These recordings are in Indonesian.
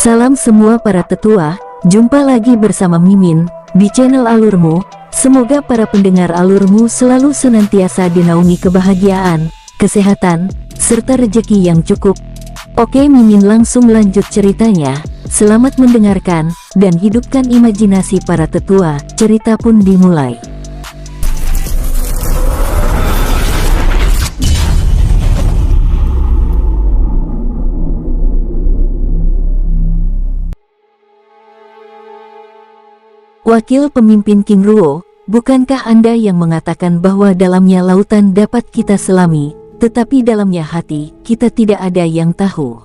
Salam semua para tetua, jumpa lagi bersama Mimin di channel Alurmu. Semoga para pendengar Alurmu selalu senantiasa dinaungi kebahagiaan, kesehatan, serta rezeki yang cukup. Oke, Mimin langsung lanjut ceritanya. Selamat mendengarkan dan hidupkan imajinasi para tetua. Cerita pun dimulai. Wakil pemimpin King Ruo, bukankah Anda yang mengatakan bahwa dalamnya lautan dapat kita selami, tetapi dalamnya hati kita tidak ada yang tahu?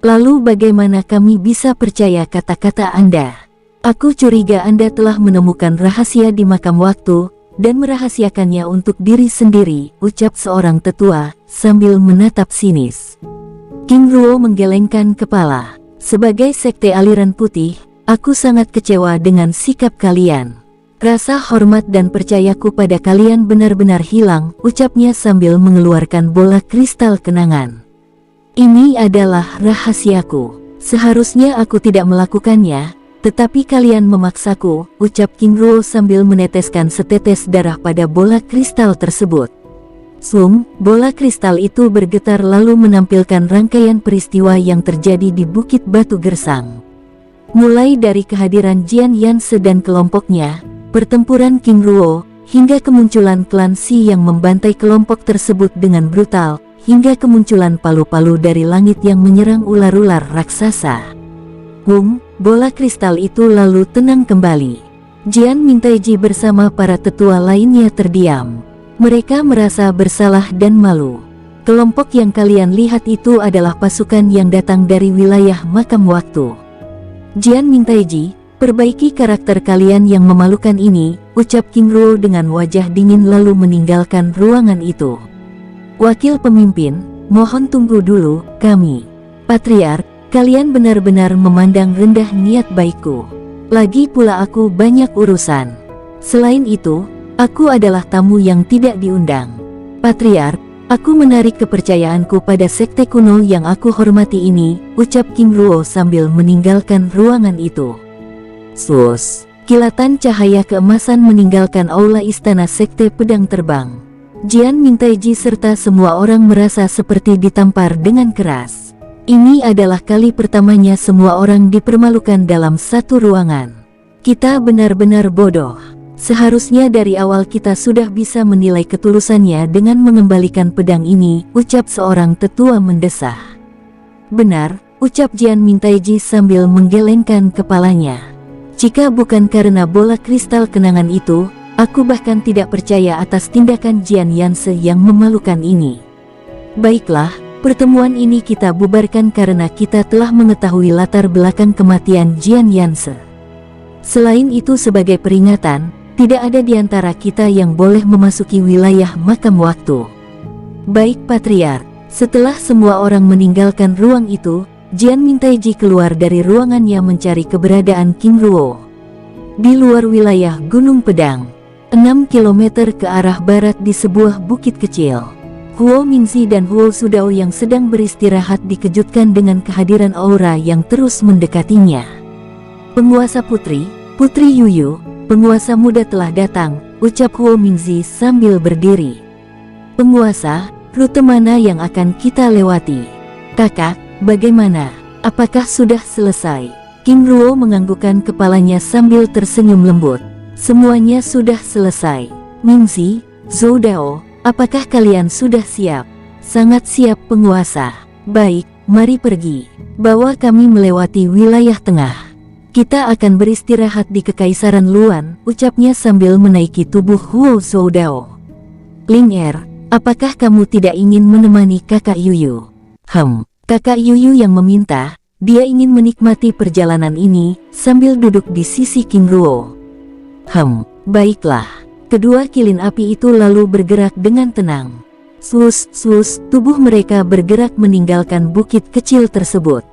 Lalu bagaimana kami bisa percaya kata-kata Anda? Aku curiga Anda telah menemukan rahasia di makam waktu, dan merahasiakannya untuk diri sendiri, ucap seorang tetua, sambil menatap sinis. King Ruo menggelengkan kepala. Sebagai sekte aliran putih, aku sangat kecewa dengan sikap kalian. Rasa hormat dan percayaku pada kalian benar-benar hilang, ucapnya sambil mengeluarkan bola kristal kenangan. Ini adalah rahasiaku. Seharusnya aku tidak melakukannya, tetapi kalian memaksaku, ucap King Ruo sambil meneteskan setetes darah pada bola kristal tersebut. Bola kristal itu bergetar lalu menampilkan rangkaian peristiwa yang terjadi di Bukit Batu Gersang. Mulai dari kehadiran Jian Yanse dan kelompoknya, pertempuran King Ruo, hingga kemunculan klan Si yang membantai kelompok tersebut dengan brutal, hingga kemunculan palu-palu dari langit yang menyerang ular-ular raksasa. Bola kristal itu lalu tenang kembali. Jian Mintaiji bersama para tetua lainnya terdiam. Mereka merasa bersalah dan malu. Kelompok yang kalian lihat itu adalah pasukan yang datang dari wilayah makam waktu. Jian Mintaiji, perbaiki karakter kalian yang memalukan ini, ucap King Ruo dengan wajah dingin lalu meninggalkan ruangan itu. Wakil pemimpin, mohon tunggu dulu, kami. Patriark, kalian benar-benar memandang rendah niat baikku. Lagi pula aku banyak urusan. Selain itu, aku adalah tamu yang tidak diundang. Patriark, aku menarik kepercayaanku pada sekte kuno yang aku hormati ini, ucap King Ruo sambil meninggalkan ruangan itu. Kilatan cahaya keemasan meninggalkan aula istana sekte pedang terbang. Jian Mintaiji serta semua orang merasa seperti ditampar dengan keras. Ini adalah kali pertamanya semua orang dipermalukan dalam satu ruangan. Kita benar-benar bodoh. Seharusnya dari awal kita sudah bisa menilai ketulusannya dengan mengembalikan pedang ini, ucap seorang tetua mendesah. Benar, ucap Jian Mintaiji sambil menggelengkan kepalanya. Jika bukan karena bola kristal kenangan itu, aku bahkan tidak percaya atas tindakan Jian Yanse yang memalukan ini. Baiklah, pertemuan ini kita bubarkan karena kita telah mengetahui latar belakang kematian Jian Yanse. Selain itu sebagai peringatan, tidak ada di antara kita yang boleh memasuki wilayah makam waktu. Baik Patriark, setelah semua orang meninggalkan ruang itu, Jian Mintaiji keluar dari ruangannya mencari keberadaan King Ruo. Di luar wilayah Gunung Pedang, 6 km ke arah barat di sebuah bukit kecil, Huo Mingzi dan Huo Sudao yang sedang beristirahat dikejutkan dengan kehadiran aura yang terus mendekatinya. Penguasa Putri Yuyu, penguasa muda telah datang, ucap Huo Mingzi sambil berdiri. Penguasa, rute mana yang akan kita lewati? Kakak, bagaimana? Apakah sudah selesai? King Ruo menganggukkan kepalanya sambil tersenyum lembut. Semuanya sudah selesai. Mingzi, Zhou Dao, apakah kalian sudah siap? Sangat siap penguasa. Baik, mari pergi. Bawa kami melewati wilayah tengah. Kita akan beristirahat di Kekaisaran Luan, ucapnya sambil menaiki tubuh Huo Zhou Dao. Ling Er, apakah kamu tidak ingin menemani kakak Yuyu? Kakak Yuyu yang meminta, dia ingin menikmati perjalanan ini, sambil duduk di sisi King Ruo. Baiklah. Kedua kilin api itu lalu bergerak dengan tenang. Tubuh mereka bergerak meninggalkan bukit kecil tersebut.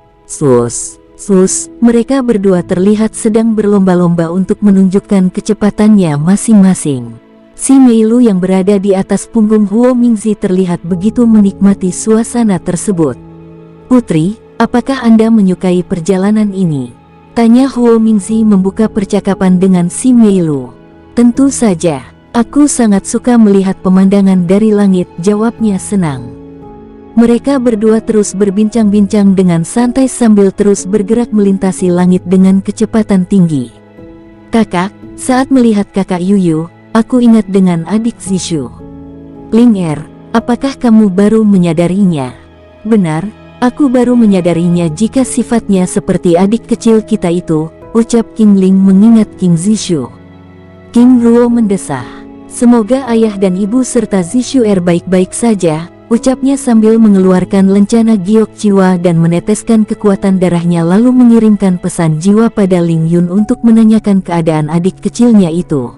Mereka berdua terlihat sedang berlomba-lomba untuk menunjukkan kecepatannya masing-masing. Si Meilu yang berada di atas punggung Huo Mingzi terlihat begitu menikmati suasana tersebut. Putri, apakah Anda menyukai perjalanan ini? Tanya Huo Mingzi membuka percakapan dengan si Meilu. Tentu saja, aku sangat suka melihat pemandangan dari langit, jawabnya senang. Mereka berdua terus berbincang-bincang dengan santai sambil terus bergerak melintasi langit dengan kecepatan tinggi. Kakak, saat melihat kakak Yuyu, aku ingat dengan adik Zishu. Ling Er, apakah kamu baru menyadarinya? Benar, aku baru menyadarinya jika sifatnya seperti adik kecil kita itu, ucap King Ling mengingat King Zishu. King Ruo mendesah. Semoga ayah dan ibu serta Zishu Er baik-baik saja, ucapnya sambil mengeluarkan lencana giok jiwa dan meneteskan kekuatan darahnya lalu mengirimkan pesan jiwa pada Ling Yun untuk menanyakan keadaan adik kecilnya itu.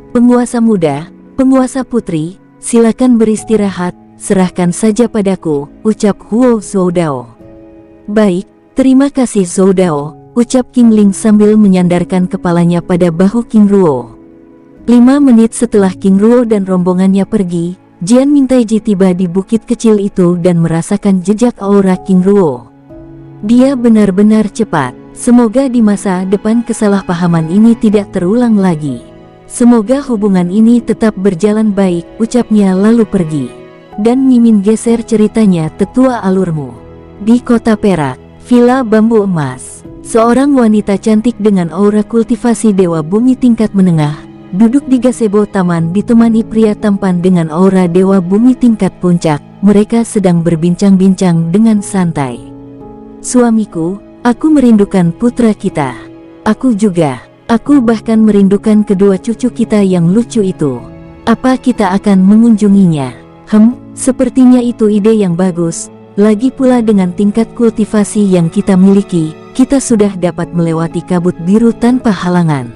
Penguasa muda, penguasa putri, silakan beristirahat, serahkan saja padaku, ucap Huo Zoudao. Baik, terima kasih Zoudao, ucap King Ling sambil menyandarkan kepalanya pada bahu King Ruo. 5 menit setelah King Ruo dan rombongannya pergi, Jian Mingtaiji tiba di bukit kecil itu dan merasakan jejak aura King Ruo. Dia benar-benar cepat. Semoga di masa depan kesalahpahaman ini tidak terulang lagi. Semoga hubungan ini tetap berjalan baik, ucapnya lalu pergi. Dan Mimin geser ceritanya tetua alurmu. Di kota Perak, Villa Bambu Emas, seorang wanita cantik dengan aura kultivasi dewa bumi tingkat menengah, duduk di gazebo taman ditemani pria tampan dengan aura dewa bumi tingkat puncak. Mereka sedang berbincang-bincang dengan santai. Suamiku, aku merindukan putra kita. Aku juga. Aku bahkan merindukan kedua cucu kita yang lucu itu. Apa kita akan mengunjunginya? Sepertinya itu ide yang bagus. Lagi pula dengan tingkat kultivasi yang kita miliki, kita sudah dapat melewati kabut biru tanpa halangan.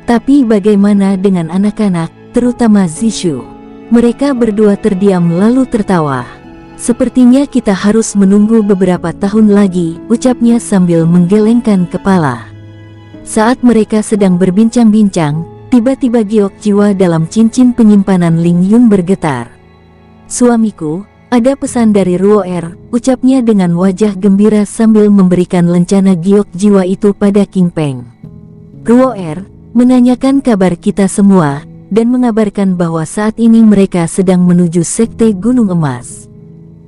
Tapi bagaimana dengan anak-anak, terutama Zishu? Mereka berdua terdiam lalu tertawa. Sepertinya kita harus menunggu beberapa tahun lagi, ucapnya sambil menggelengkan kepala. Saat mereka sedang berbincang-bincang, tiba-tiba giok jiwa dalam cincin penyimpanan Ling Yun bergetar. Suamiku, ada pesan dari Ruo Er, ucapnya dengan wajah gembira sambil memberikan lencana giok jiwa itu pada King Peng. Ruo Er menanyakan kabar kita semua, dan mengabarkan bahwa saat ini mereka sedang menuju Sekte Gunung Emas.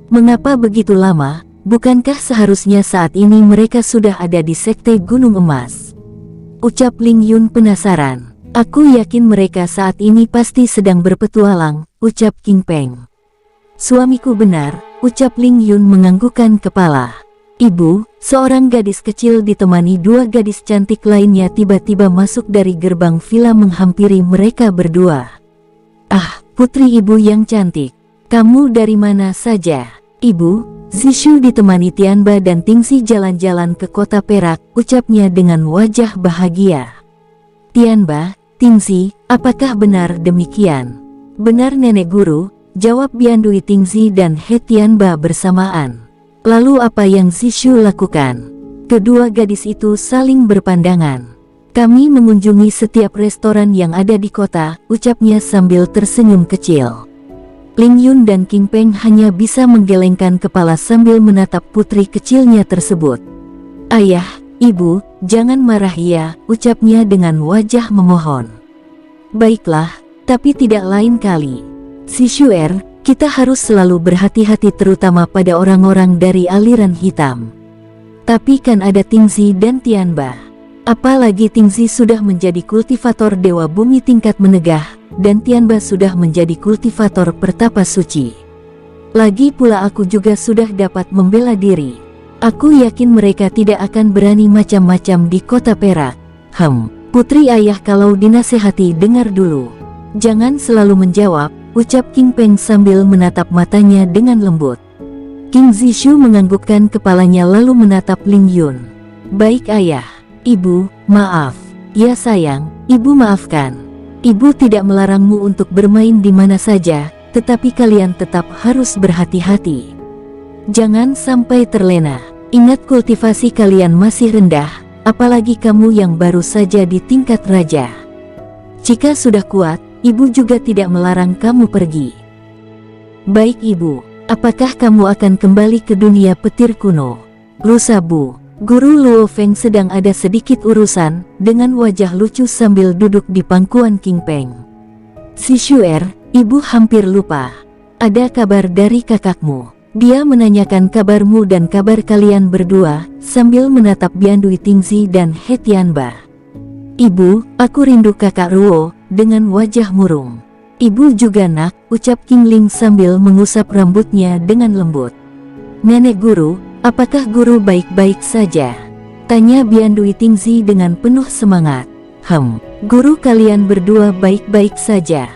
Mengapa begitu lama? Bukankah seharusnya saat ini mereka sudah ada di Sekte Gunung Emas? Ucap Ling Yun penasaran. Aku yakin mereka saat ini pasti sedang berpetualang, ucap King Peng. Suamiku benar, ucap Ling Yun menganggukkan kepala. Ibu, seorang gadis kecil ditemani 2 gadis cantik lainnya tiba-tiba masuk dari gerbang villa menghampiri mereka berdua. Ah, putri ibu yang cantik. Kamu dari mana saja? Ibu, Zishu ditemani Tianba dan Tingxi jalan-jalan ke kota Perak, ucapnya dengan wajah bahagia. Tianba, Tingxi, apakah benar demikian? Benar nenek guru, jawab Biandui Tingxi dan He Tianba bersamaan. Lalu apa yang Zishu lakukan? Kedua gadis itu saling berpandangan. Kami mengunjungi setiap restoran yang ada di kota, ucapnya sambil tersenyum kecil. Ling Yun dan King Peng hanya bisa menggelengkan kepala sambil menatap putri kecilnya tersebut. Ayah, ibu, jangan marah ya, ucapnya dengan wajah memohon. Baiklah, tapi tidak lain kali. Zishu Er, kita harus selalu berhati-hati terutama pada orang-orang dari aliran hitam. Tapi kan ada Tingxi dan Tianba. Apalagi Tingxi sudah menjadi kultivator dewa bumi tingkat menegah, dan Tianba sudah menjadi kultivator pertapa suci. Lagi pula aku juga sudah dapat membela diri. Aku yakin mereka tidak akan berani macam-macam di kota Perak. Putri ayah kalau dinasehati dengar dulu. Jangan selalu menjawab, ucap King Peng sambil menatap matanya dengan lembut. King Zishu menganggukkan kepalanya lalu menatap Ling Yun. Baik ayah, ibu, maaf. Ya sayang, ibu maafkan. Ibu tidak melarangmu untuk bermain di mana saja, tetapi kalian tetap harus berhati-hati. Jangan sampai terlena. Ingat kultivasi kalian masih rendah, apalagi kamu yang baru saja di tingkat raja. Jika sudah kuat, ibu juga tidak melarang kamu pergi. Baik ibu, apakah kamu akan kembali ke dunia petir kuno? Lusa Bu, Guru Luo Feng sedang ada sedikit urusan, dengan wajah lucu sambil duduk di pangkuan King Peng. Si Xuer, ibu hampir lupa. Ada kabar dari kakakmu. Dia menanyakan kabarmu dan kabar kalian berdua, sambil menatap Bian Dui Tingzi dan He Tianba. Ibu, aku rindu kakak Ruo, dengan wajah murung. Ibu juga nak, ucap King Ling sambil mengusap rambutnya dengan lembut. Nenek guru, apakah guru baik-baik saja? Tanya Bian Dui Tingzi dengan penuh semangat. Guru kalian berdua baik-baik saja.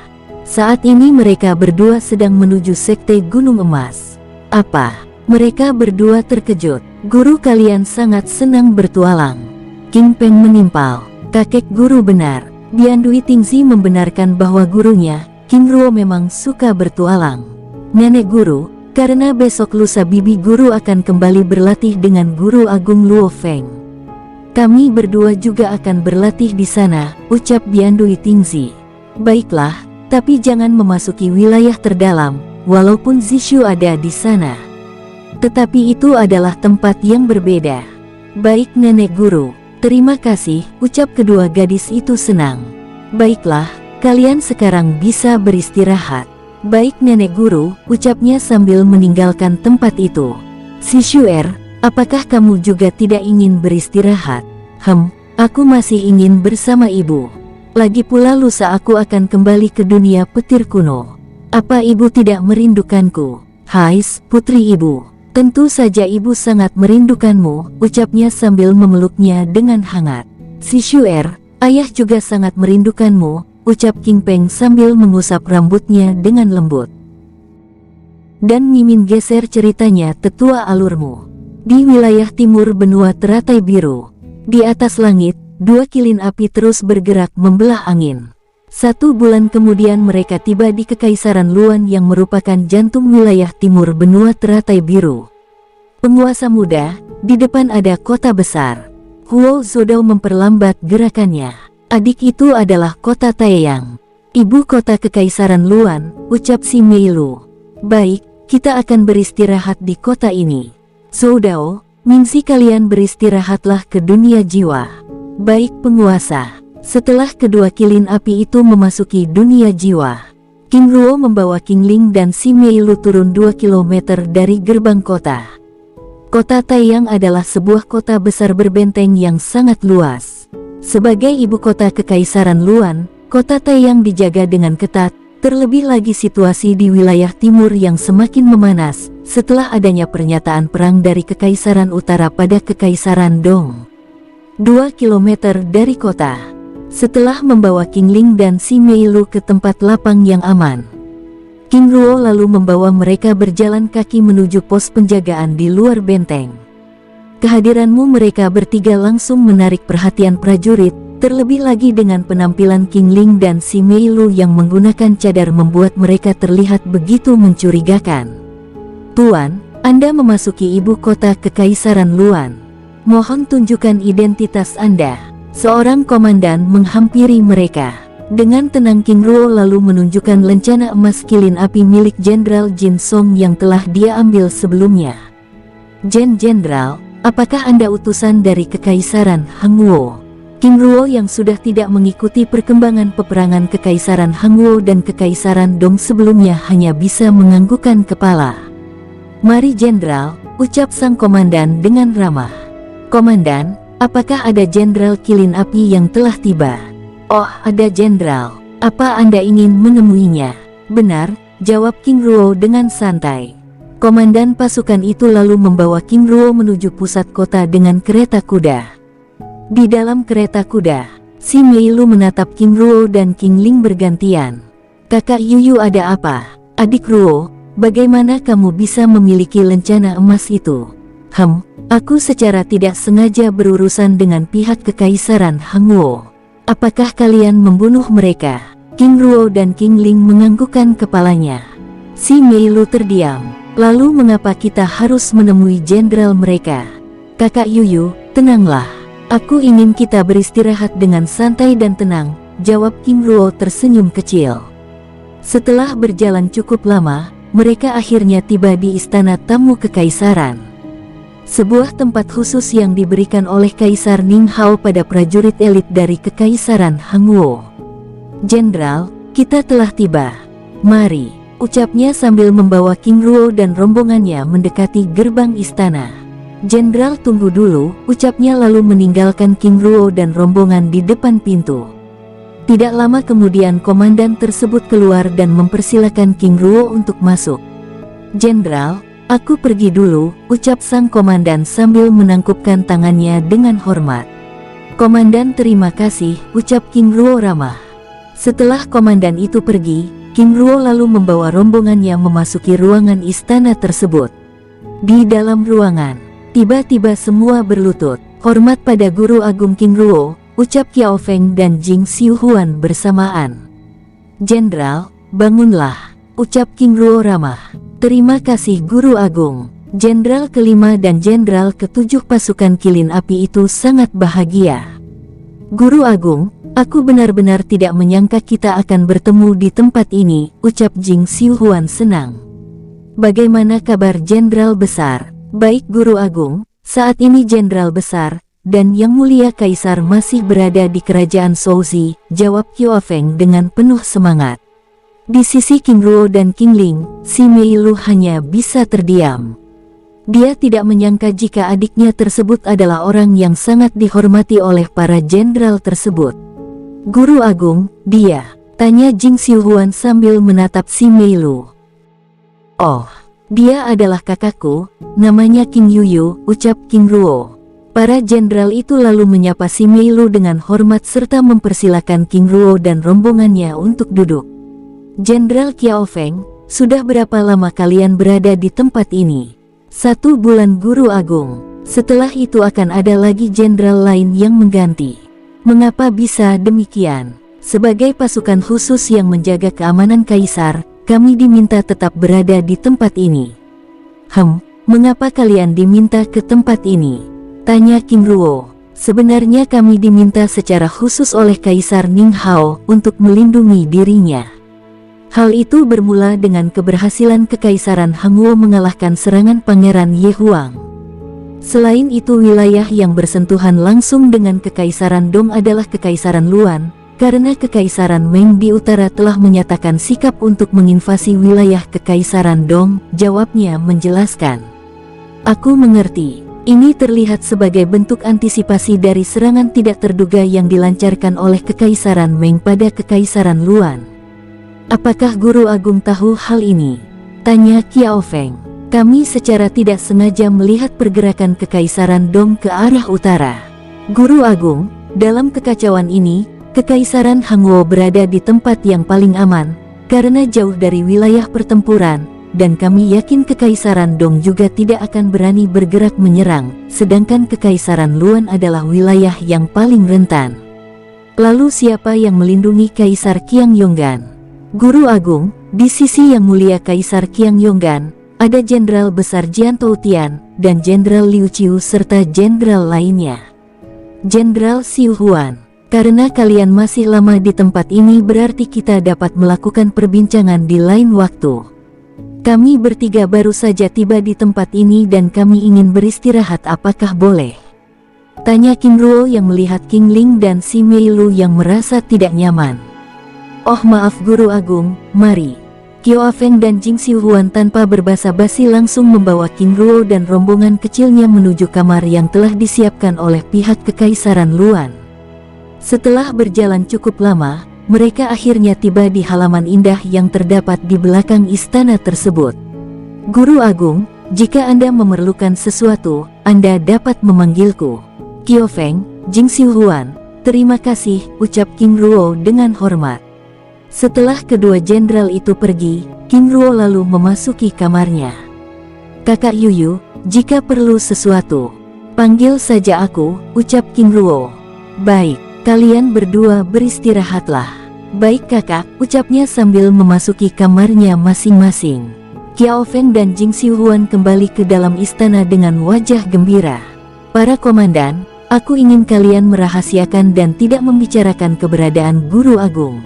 Saat ini mereka berdua sedang menuju Sekte Gunung Emas. Apa? Mereka berdua terkejut. Guru kalian sangat senang bertualang. King Peng menimpal. Kakek guru benar. Bian Dui Tingzi membenarkan bahwa gurunya, King Ruo memang suka bertualang. Nenek guru, karena besok lusa bibi guru akan kembali berlatih dengan Guru Agung Luo Feng. Kami berdua juga akan berlatih di sana, ucap Bian Dui Tingzi. Baiklah, tapi jangan memasuki wilayah terdalam, walaupun Zishu ada di sana. Tetapi itu adalah tempat yang berbeda. Baik nenek guru, terima kasih, ucap kedua gadis itu senang. Baiklah, kalian sekarang bisa beristirahat. Baik nenek guru, ucapnya sambil meninggalkan tempat itu. Si Xuer, apakah kamu juga tidak ingin beristirahat? Aku masih ingin bersama ibu. Lagi pula lusa aku akan kembali ke dunia petir kuno. Apa ibu tidak merindukanku? Hais, putri ibu. Tentu saja ibu sangat merindukanmu, ucapnya sambil memeluknya dengan hangat. Si Xuer, ayah juga sangat merindukanmu, ucap King Peng sambil mengusap rambutnya dengan lembut. Dan Mimin geser ceritanya tetua alurmu. Di wilayah timur benua teratai biru. Di atas langit, 2 kilin api terus bergerak membelah angin. 1 bulan kemudian mereka tiba di Kekaisaran Luan yang merupakan jantung wilayah timur benua teratai biru. Penguasa muda, di depan ada kota besar. Huo Zodao memperlambat gerakannya. Adik itu adalah kota Taeyang. Ibu kota Kekaisaran Luan, ucap si Meilu. Baik, kita akan beristirahat di kota ini. Zodao, Mingsi kalian beristirahatlah ke dunia jiwa. Baik penguasa. Setelah kedua kilin api itu memasuki dunia jiwa, King Ruo membawa King Ling dan si Meilu turun 2 km dari gerbang kota. Kota Taeyang adalah sebuah kota besar berbenteng yang sangat luas. Sebagai ibu kota Kekaisaran Luan, kota Taeyang dijaga dengan ketat, terlebih lagi situasi di wilayah timur yang semakin memanas, setelah adanya pernyataan perang dari Kekaisaran Utara pada Kekaisaran Dong. 2 km dari kota. Setelah membawa King Ling dan si Meilu ke tempat lapang yang aman, King Ruo lalu membawa mereka berjalan kaki menuju pos penjagaan di luar benteng. Kehadiranmu mereka bertiga langsung menarik perhatian prajurit, terlebih lagi dengan penampilan King Ling dan si Meilu yang menggunakan cadar membuat mereka terlihat begitu mencurigakan. Tuan, Anda memasuki ibu kota Kekaisaran Luan. Mohon tunjukkan identitas Anda. Seorang komandan menghampiri mereka. Dengan tenang King Ruo lalu menunjukkan lencana emas kilin api milik Jenderal Jin Song yang telah dia ambil sebelumnya. Jenderal, apakah Anda utusan dari Kekaisaran Hangwo? King Ruo yang sudah tidak mengikuti perkembangan peperangan Kekaisaran Hangwo dan Kekaisaran Dong sebelumnya hanya bisa menganggukkan kepala. Mari Jenderal, ucap sang komandan dengan ramah. Komandan, apakah ada Jenderal kilin api yang telah tiba? Oh, ada Jenderal. Apa Anda ingin menemuinya? Benar, jawab King Ruo dengan santai. Komandan pasukan itu lalu membawa King Ruo menuju pusat kota dengan kereta kuda. Di dalam kereta kuda, si Meilu menatap King Ruo dan King Ling bergantian. Kakak Yuyu ada apa? Adik Ruo, bagaimana kamu bisa memiliki lencana emas itu? Aku secara tidak sengaja berurusan dengan pihak Kekaisaran Hangwo. Apakah kalian membunuh mereka? King Ruo dan King Ling menganggukkan kepalanya. Si Meilu terdiam. Lalu mengapa kita harus menemui jenderal mereka? Kakak Yuyu, tenanglah. Aku ingin kita beristirahat dengan santai dan tenang, jawab King Ruo tersenyum kecil. Setelah berjalan cukup lama, mereka akhirnya tiba di istana tamu Kekaisaran. Sebuah tempat khusus yang diberikan oleh Kaisar Ning Hao pada prajurit elit dari Kekaisaran Hangzhou. "Jenderal, kita telah tiba. Mari," ucapnya sambil membawa King Ruo dan rombongannya mendekati gerbang istana. "Jenderal, tunggu dulu," ucapnya lalu meninggalkan King Ruo dan rombongan di depan pintu. Tidak lama kemudian komandan tersebut keluar dan mempersilakan King Ruo untuk masuk. "Jenderal, aku pergi dulu," ucap sang komandan sambil menangkupkan tangannya dengan hormat. "Komandan, terima kasih," ucap King Ruo ramah. Setelah komandan itu pergi, King Ruo lalu membawa rombongannya memasuki ruangan istana tersebut. Di dalam ruangan, tiba-tiba semua berlutut, hormat pada Guru Agung King Ruo, ucap Qiao Feng dan Jing Xiuhuan bersamaan. "Jenderal, bangunlah," ucap King Ruo ramah. "Terima kasih Guru Agung." Jenderal kelima dan jenderal ketujuh pasukan Kilin Api itu sangat bahagia. "Guru Agung, aku benar-benar tidak menyangka kita akan bertemu di tempat ini," ucap Jing Xiuhuan senang. "Bagaimana kabar Jenderal Besar?" "Baik Guru Agung, saat ini Jenderal Besar dan Yang Mulia Kaisar masih berada di kerajaan Souzi," jawab Qiao Feng dengan penuh semangat. Di sisi King Ruo dan King Ling, si Mei Lu hanya bisa terdiam. Dia tidak menyangka jika adiknya tersebut adalah orang yang sangat dihormati oleh para jenderal tersebut. "Guru Agung, dia?" tanya Jing Xiuhuan sambil menatap si Mei Lu. "Oh, dia adalah kakakku, namanya King Yuyu," ucap King Ruo. Para jenderal itu lalu menyapa si Mei Lu dengan hormat serta mempersilakan King Ruo dan rombongannya untuk duduk. "Jenderal Qiao Feng, sudah berapa lama kalian berada di tempat ini?" "1 bulan Guru Agung. Setelah itu akan ada lagi jenderal lain yang mengganti." "Mengapa bisa demikian?" "Sebagai pasukan khusus yang menjaga keamanan Kaisar, kami diminta tetap berada di tempat ini." Mengapa kalian diminta ke tempat ini?" tanya King Ruo. "Sebenarnya kami diminta secara khusus oleh Kaisar Ning Hao untuk melindungi dirinya. Hal itu bermula dengan keberhasilan Kekaisaran Hangzhou mengalahkan serangan Pangeran Ye Huang. Selain itu, wilayah yang bersentuhan langsung dengan Kekaisaran Dong adalah Kekaisaran Luan, karena Kekaisaran Meng di utara telah menyatakan sikap untuk menginvasi wilayah Kekaisaran Dong," jawabnya menjelaskan. "Aku mengerti. Ini terlihat sebagai bentuk antisipasi dari serangan tidak terduga yang dilancarkan oleh Kekaisaran Meng pada Kekaisaran Luan." "Apakah Guru Agung tahu hal ini?" tanya Qiao Feng. "Kami secara tidak sengaja melihat pergerakan Kekaisaran Dong ke arah utara. Guru Agung, dalam kekacauan ini, Kekaisaran Hangzhou berada di tempat yang paling aman, karena jauh dari wilayah pertempuran, dan kami yakin Kekaisaran Dong juga tidak akan berani bergerak menyerang, sedangkan Kekaisaran Luan adalah wilayah yang paling rentan. Lalu siapa yang melindungi Kaisar Qiang Yonggan?" "Guru Agung, di sisi Yang Mulia Kaisar Qiang Yonggan, ada Jenderal Besar Jian Toutian, dan Jenderal Liu Qiu serta jenderal lainnya." "Jenderal Xiuhuan, karena kalian masih lama di tempat ini berarti kita dapat melakukan perbincangan di lain waktu. Kami bertiga baru saja tiba di tempat ini dan kami ingin beristirahat, apakah boleh?" tanya King Ruo yang melihat King Ling dan si Mei Lu yang merasa tidak nyaman. "Oh maaf Guru Agung, mari." Qiao Feng dan Jing Xiuhuan tanpa berbasa-basi langsung membawa King Ruo dan rombongan kecilnya menuju kamar yang telah disiapkan oleh pihak Kekaisaran Luan. Setelah berjalan cukup lama, mereka akhirnya tiba di halaman indah yang terdapat di belakang istana tersebut. "Guru Agung, jika Anda memerlukan sesuatu, Anda dapat memanggilku." "Qiao Feng, Jing Xiuhuan, terima kasih," ucap King Ruo dengan hormat. Setelah kedua jenderal itu pergi, King Ruo lalu memasuki kamarnya. "Kakak Yuyu, jika perlu sesuatu, panggil saja aku," ucap King Ruo. "Baik, kalian berdua beristirahatlah." "Baik kakak," ucapnya sambil memasuki kamarnya masing-masing. Qiao Feng dan Jing Xiuhuan kembali ke dalam istana dengan wajah gembira. "Para komandan, aku ingin kalian merahasiakan dan tidak membicarakan keberadaan Guru Agung,"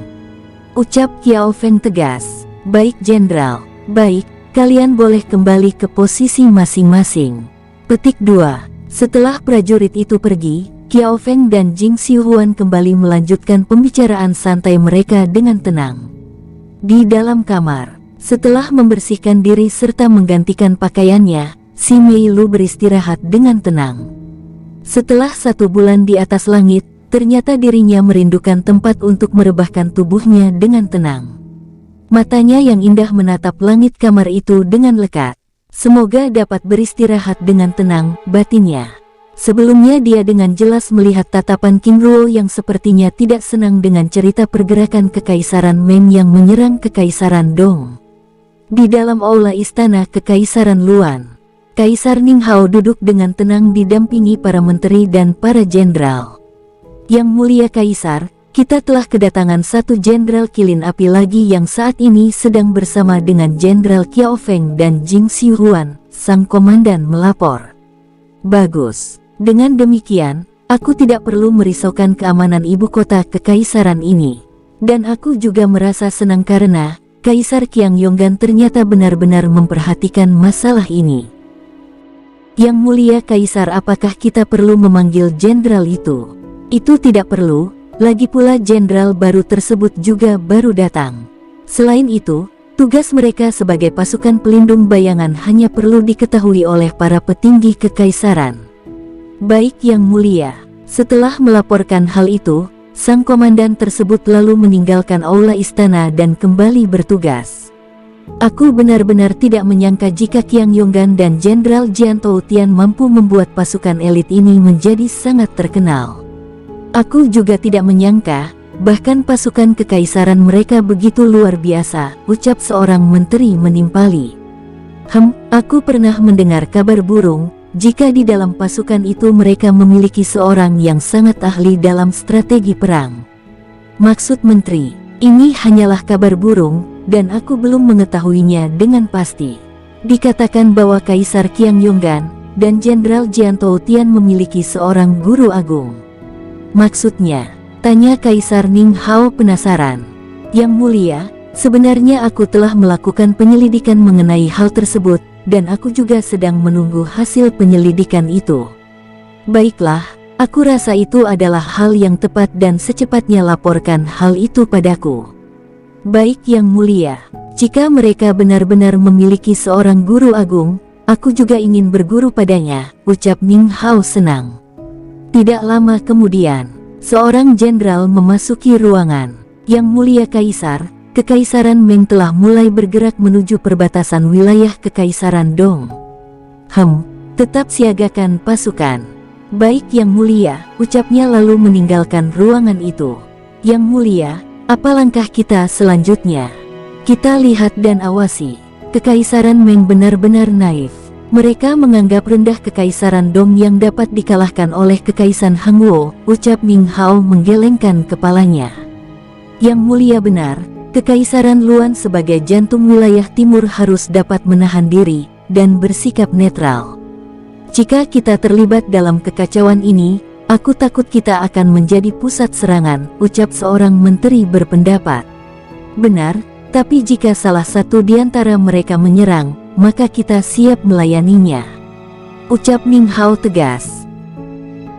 ucap Qiao Feng tegas. "Baik jenderal, baik, kalian boleh kembali ke posisi masing-masing." Petik 2. Setelah prajurit itu pergi, Qiao Feng dan Jing Xiuhuan kembali melanjutkan pembicaraan santai mereka dengan tenang. Di dalam kamar, setelah membersihkan diri serta menggantikan pakaiannya, si Mei Lu beristirahat dengan tenang. Setelah 1 bulan di atas langit, ternyata dirinya merindukan tempat untuk merebahkan tubuhnya dengan tenang. Matanya yang indah menatap langit kamar itu dengan lekat. Semoga dapat beristirahat dengan tenang, batinnya. Sebelumnya dia dengan jelas melihat tatapan King Ruo yang sepertinya tidak senang dengan cerita pergerakan Kekaisaran Meng yang menyerang Kekaisaran Dong. Di dalam aula istana Kekaisaran Luan, Kaisar Ninghao duduk dengan tenang didampingi para menteri dan para jenderal. Yang mulia Kaisar, kita telah kedatangan 1 jenderal kilin api lagi yang saat ini sedang bersama dengan Jenderal Qiao Feng dan Jing Xiuhuan, sang komandan melapor. Bagus. Dengan demikian, aku tidak perlu merisaukan keamanan ibu kota kekaisaran ini. Dan aku juga merasa senang karena Kaisar Qiang Yonggan ternyata benar-benar memperhatikan masalah ini. Yang mulia Kaisar, apakah kita perlu memanggil jenderal itu? Itu tidak perlu. Lagi pula jenderal baru tersebut juga baru datang. Selain itu, tugas mereka sebagai pasukan pelindung bayangan hanya perlu diketahui oleh para petinggi kekaisaran. Baik yang mulia. Setelah melaporkan hal itu, sang komandan tersebut lalu meninggalkan aula istana dan kembali bertugas. Aku benar-benar tidak menyangka jika Qiang Yonggan dan Jenderal Jian Toutian mampu membuat pasukan elit ini menjadi sangat terkenal. Aku juga tidak menyangka, bahkan pasukan kekaisaran mereka begitu luar biasa, ucap seorang menteri menimpali. Aku pernah mendengar kabar burung, jika di dalam pasukan itu mereka memiliki seorang yang sangat ahli dalam strategi perang. Maksud menteri, ini hanyalah kabar burung, dan aku belum mengetahuinya dengan pasti. Dikatakan bahwa Kaisar Qiang Yonggan dan Jenderal Jian Toutian memiliki seorang guru agung. Maksudnya, tanya Kaisar Ninghao penasaran. Yang mulia, sebenarnya aku telah melakukan penyelidikan mengenai hal tersebut, dan aku juga sedang menunggu hasil penyelidikan itu. Baiklah, aku rasa itu adalah hal yang tepat dan secepatnya laporkan hal itu padaku. Baik yang mulia, jika mereka benar-benar memiliki seorang guru agung, aku juga ingin berguru padanya, ucap Ninghao senang. Tidak lama kemudian, seorang jenderal memasuki ruangan. Yang mulia Kaisar, Kekaisaran Meng telah mulai bergerak menuju perbatasan wilayah Kekaisaran Dong. Tetap siagakan pasukan. Baik yang mulia, ucapnya lalu meninggalkan ruangan itu. Yang mulia, apa langkah kita selanjutnya? Kita lihat dan awasi. Kekaisaran Meng benar-benar naif. Mereka menganggap rendah Kekaisaran Dong yang dapat dikalahkan oleh Kekaisaran Hangguo, ucap Ninghao menggelengkan kepalanya. Yang mulia benar, Kekaisaran Luan sebagai jantung wilayah timur harus dapat menahan diri dan bersikap netral. Jika kita terlibat dalam kekacauan ini, aku takut kita akan menjadi pusat serangan, ucap seorang menteri berpendapat. Benar, tapi jika salah satu di antara mereka menyerang, maka kita siap melayaninya, ucap Ninghao tegas.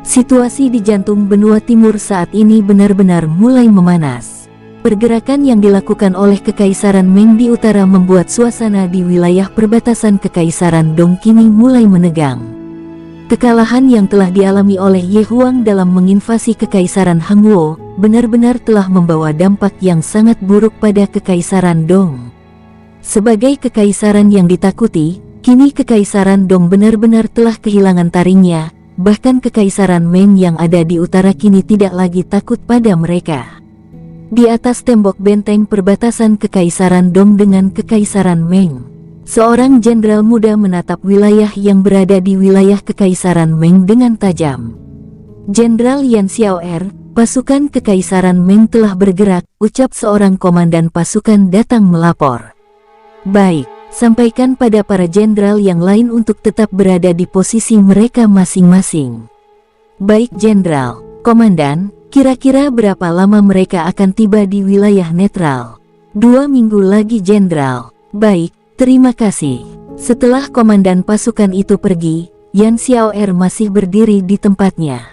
Situasi di jantung benua timur saat ini benar-benar mulai memanas. Pergerakan yang dilakukan oleh Kekaisaran Meng di utara membuat suasana di wilayah perbatasan Kekaisaran Dong kini mulai menegang. Kekalahan yang telah dialami oleh Ye Huang dalam menginvasi Kekaisaran Hangguo benar-benar telah membawa dampak yang sangat buruk pada Kekaisaran Dong. Sebagai kekaisaran yang ditakuti, kini Kekaisaran Dong benar-benar telah kehilangan taringnya, bahkan Kekaisaran Meng yang ada di utara kini tidak lagi takut pada mereka. Di atas tembok benteng perbatasan Kekaisaran Dong dengan Kekaisaran Meng, seorang jenderal muda menatap wilayah yang berada di wilayah Kekaisaran Meng dengan tajam. Jenderal Yan Xiaoer, pasukan Kekaisaran Meng telah bergerak, ucap seorang komandan pasukan datang melapor. Baik, sampaikan pada para jenderal yang lain untuk tetap berada di posisi mereka masing-masing. Baik jenderal, komandan, kira-kira berapa lama mereka akan tiba di wilayah netral? 2 minggu lagi jenderal. Baik, terima kasih. Setelah komandan pasukan itu pergi, Yan Xiaoer masih berdiri di tempatnya.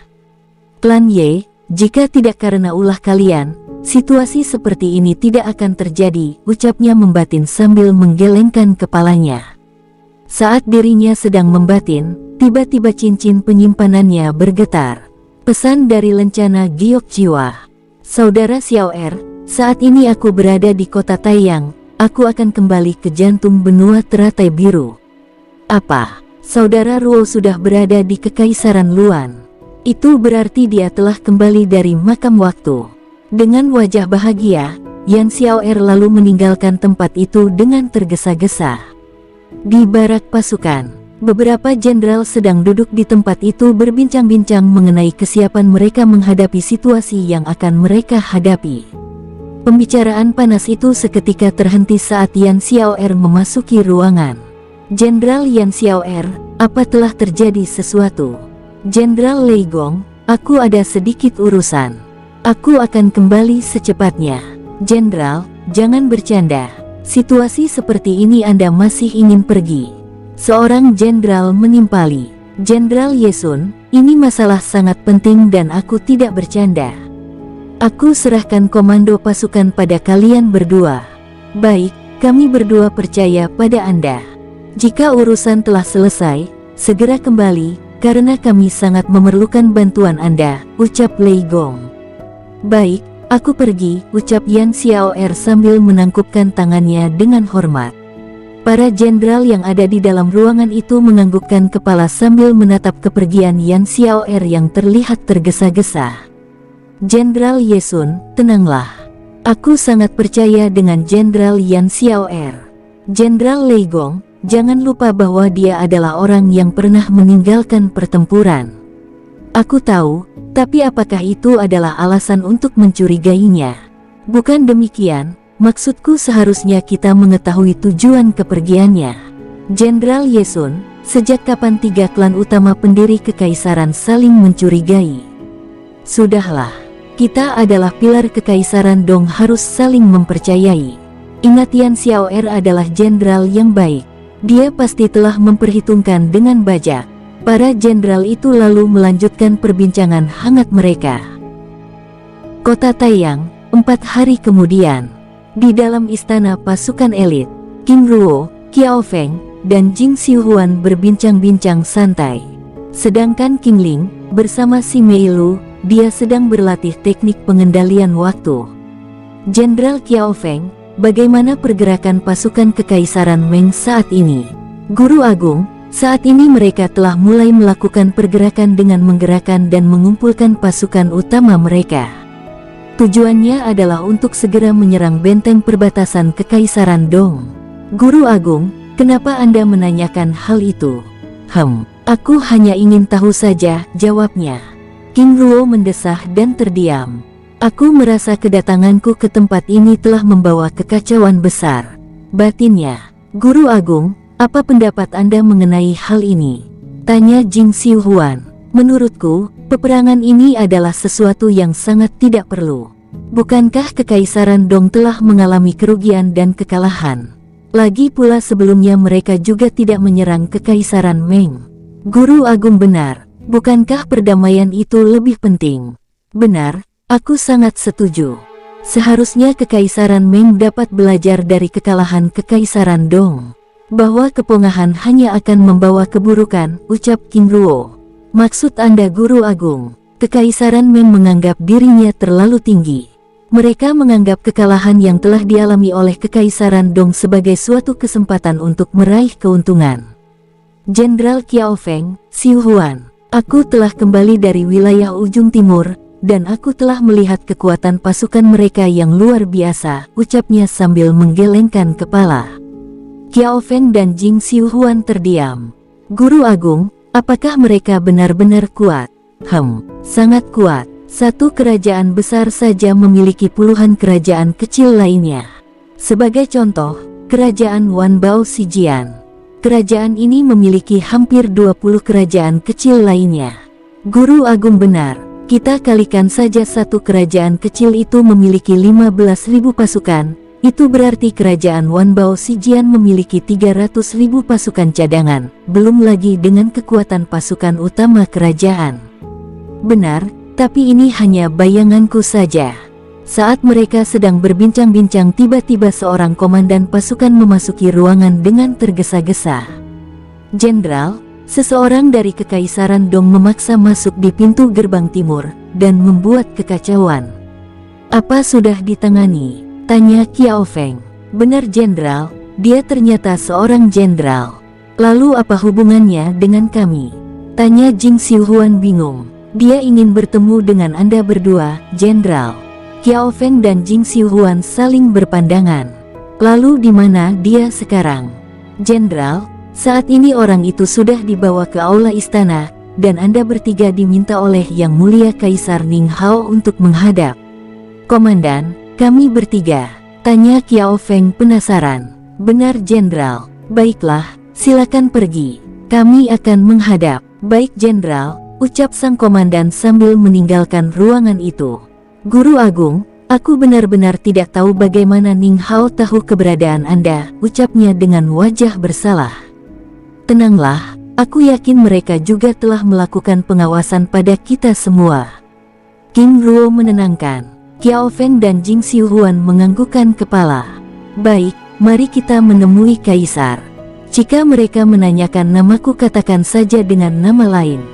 Klan Ye, jika tidak karena ulah kalian, situasi seperti ini tidak akan terjadi, ucapnya membatin sambil menggelengkan kepalanya. Saat dirinya sedang membatin, tiba-tiba cincin penyimpanannya bergetar. Pesan dari lencana giok jiwa. Saudara Xiaoer, saat ini aku berada di kota Taiyang, aku akan kembali ke jantung benua teratai biru. Apa? Saudara Ruo sudah berada di Kekaisaran Luan. Itu berarti dia telah kembali dari makam waktu. Dengan wajah bahagia, Yan Xiaoer lalu meninggalkan tempat itu dengan tergesa-gesa. Di barak pasukan, beberapa jenderal sedang duduk di tempat itu berbincang-bincang mengenai kesiapan mereka menghadapi situasi yang akan mereka hadapi. Pembicaraan panas itu seketika terhenti saat Yan Xiaoer memasuki ruangan. Jenderal Yan Xiaoer, apa telah terjadi sesuatu? Jenderal Lei Gong, aku ada sedikit urusan. Aku akan kembali secepatnya. Jenderal, jangan bercanda. Situasi seperti ini Anda masih ingin pergi? Seorang jenderal menimpali. Jenderal Yesun, ini masalah sangat penting dan aku tidak bercanda. Aku serahkan komando pasukan pada kalian berdua. Baik, kami berdua percaya pada Anda. Jika urusan telah selesai, segera kembali, karena kami sangat memerlukan bantuan Anda, ucap Lei Gong. Baik, aku pergi, ucap Yan Xiaoer sambil menangkupkan tangannya dengan hormat. Para jenderal yang ada di dalam ruangan itu menganggukkan kepala sambil menatap kepergian Yan Xiaoer yang terlihat tergesa-gesa. Jenderal Yesun, tenanglah. Aku sangat percaya dengan Jenderal Yan Xiaoer. Jenderal Lei Gong, jangan lupa bahwa dia adalah orang yang pernah meninggalkan pertempuran. Aku tahu, tapi apakah itu adalah alasan untuk mencurigainya? Bukan demikian, maksudku seharusnya kita mengetahui tujuan kepergiannya. Jenderal Yesun, sejak kapan 3 klan utama pendiri kekaisaran saling mencurigai? Sudahlah, kita adalah pilar kekaisaran Dong, harus saling mempercayai. Ingat, Yan Xiaoer adalah jenderal yang baik. Dia pasti telah memperhitungkan dengan bijak. Para jenderal itu lalu melanjutkan perbincangan hangat mereka. Kota Taiyang, 4 hari kemudian. Di dalam istana pasukan elit, King Ruo, Qiao Feng, dan Jing Xiuhuan berbincang-bincang santai. Sedangkan King Ling, bersama si Mei Lu, dia sedang berlatih teknik pengendalian waktu. Jenderal Qiao Feng, bagaimana pergerakan pasukan Kekaisaran Meng saat ini? Guru Agung, saat ini mereka telah mulai melakukan pergerakan dengan menggerakkan dan mengumpulkan pasukan utama mereka. Tujuannya adalah untuk segera menyerang benteng perbatasan Kekaisaran Dong. Guru Agung, kenapa Anda menanyakan hal itu? Aku hanya ingin tahu saja, jawabnya. King Ruo mendesah dan terdiam. Aku merasa kedatanganku ke tempat ini telah membawa kekacauan besar, batinnya. Guru Agung, apa pendapat Anda mengenai hal ini? Tanya Jing Xiuhuan. Menurutku, peperangan ini adalah sesuatu yang sangat tidak perlu. Bukankah Kekaisaran Dong telah mengalami kerugian dan kekalahan? Lagi pula sebelumnya mereka juga tidak menyerang Kekaisaran Meng. Guru Agung benar, bukankah perdamaian itu lebih penting? Benar, aku sangat setuju. Seharusnya Kekaisaran Meng dapat belajar dari kekalahan Kekaisaran Dong. Bahwa kepungahan hanya akan membawa keburukan, ucap King Ruo. Maksud Anda Guru Agung? Kekaisaran Meng menganggap dirinya terlalu tinggi. Mereka menganggap kekalahan yang telah dialami oleh Kekaisaran Dong sebagai suatu kesempatan untuk meraih keuntungan. Jenderal Qiao Feng, Xiuhuan, aku telah kembali dari wilayah ujung timur, dan aku telah melihat kekuatan pasukan mereka yang luar biasa, ucapnya sambil menggelengkan kepala. Qiao Feng dan Jing Xiuhuan terdiam. Guru Agung, apakah mereka benar-benar kuat? Sangat kuat. Satu kerajaan besar saja memiliki puluhan kerajaan kecil lainnya. Sebagai contoh, kerajaan Wanbao Sijian. Kerajaan ini memiliki hampir 20 kerajaan kecil lainnya. Guru Agung benar, kita kalikan saja satu kerajaan kecil itu memiliki 15.000 pasukan, Itu berarti kerajaan Wanbao Sijian memiliki 300.000 pasukan cadangan, belum lagi dengan kekuatan pasukan utama kerajaan. Benar, tapi ini hanya bayanganku saja. Saat mereka sedang berbincang-bincang, tiba-tiba seorang komandan pasukan memasuki ruangan dengan tergesa-gesa. "Jenderal, seseorang dari Kekaisaran Dong memaksa masuk di pintu gerbang timur dan membuat kekacauan." "Apa sudah ditangani?" tanya Qiao Feng. "Benar jenderal, dia ternyata seorang jenderal." "Lalu apa hubungannya dengan kami?" tanya Jing Xiuhuan bingung. "Dia ingin bertemu dengan Anda berdua, jenderal." Qiao Feng dan Jing Xiuhuan saling berpandangan. "Lalu di mana dia sekarang?" "Jenderal, saat ini orang itu sudah dibawa ke aula istana, dan Anda bertiga diminta oleh Yang Mulia Kaisar Ning Hao untuk menghadap." "Komandan, kami bertiga?" tanya Qiao Feng penasaran. "Benar jenderal." "Baiklah, silakan pergi. Kami akan menghadap." "Baik jenderal," ucap sang komandan sambil meninggalkan ruangan itu. "Guru Agung, aku benar-benar tidak tahu bagaimana Ning Hao tahu keberadaan Anda," ucapnya dengan wajah bersalah. "Tenanglah, aku yakin mereka juga telah melakukan pengawasan pada kita semua." King Ruo menenangkan. Qiao Feng dan Jing Xiuhuan menganggukkan kepala. "Baik, mari kita menemui Kaisar. Jika mereka menanyakan namaku, katakan saja dengan nama lain."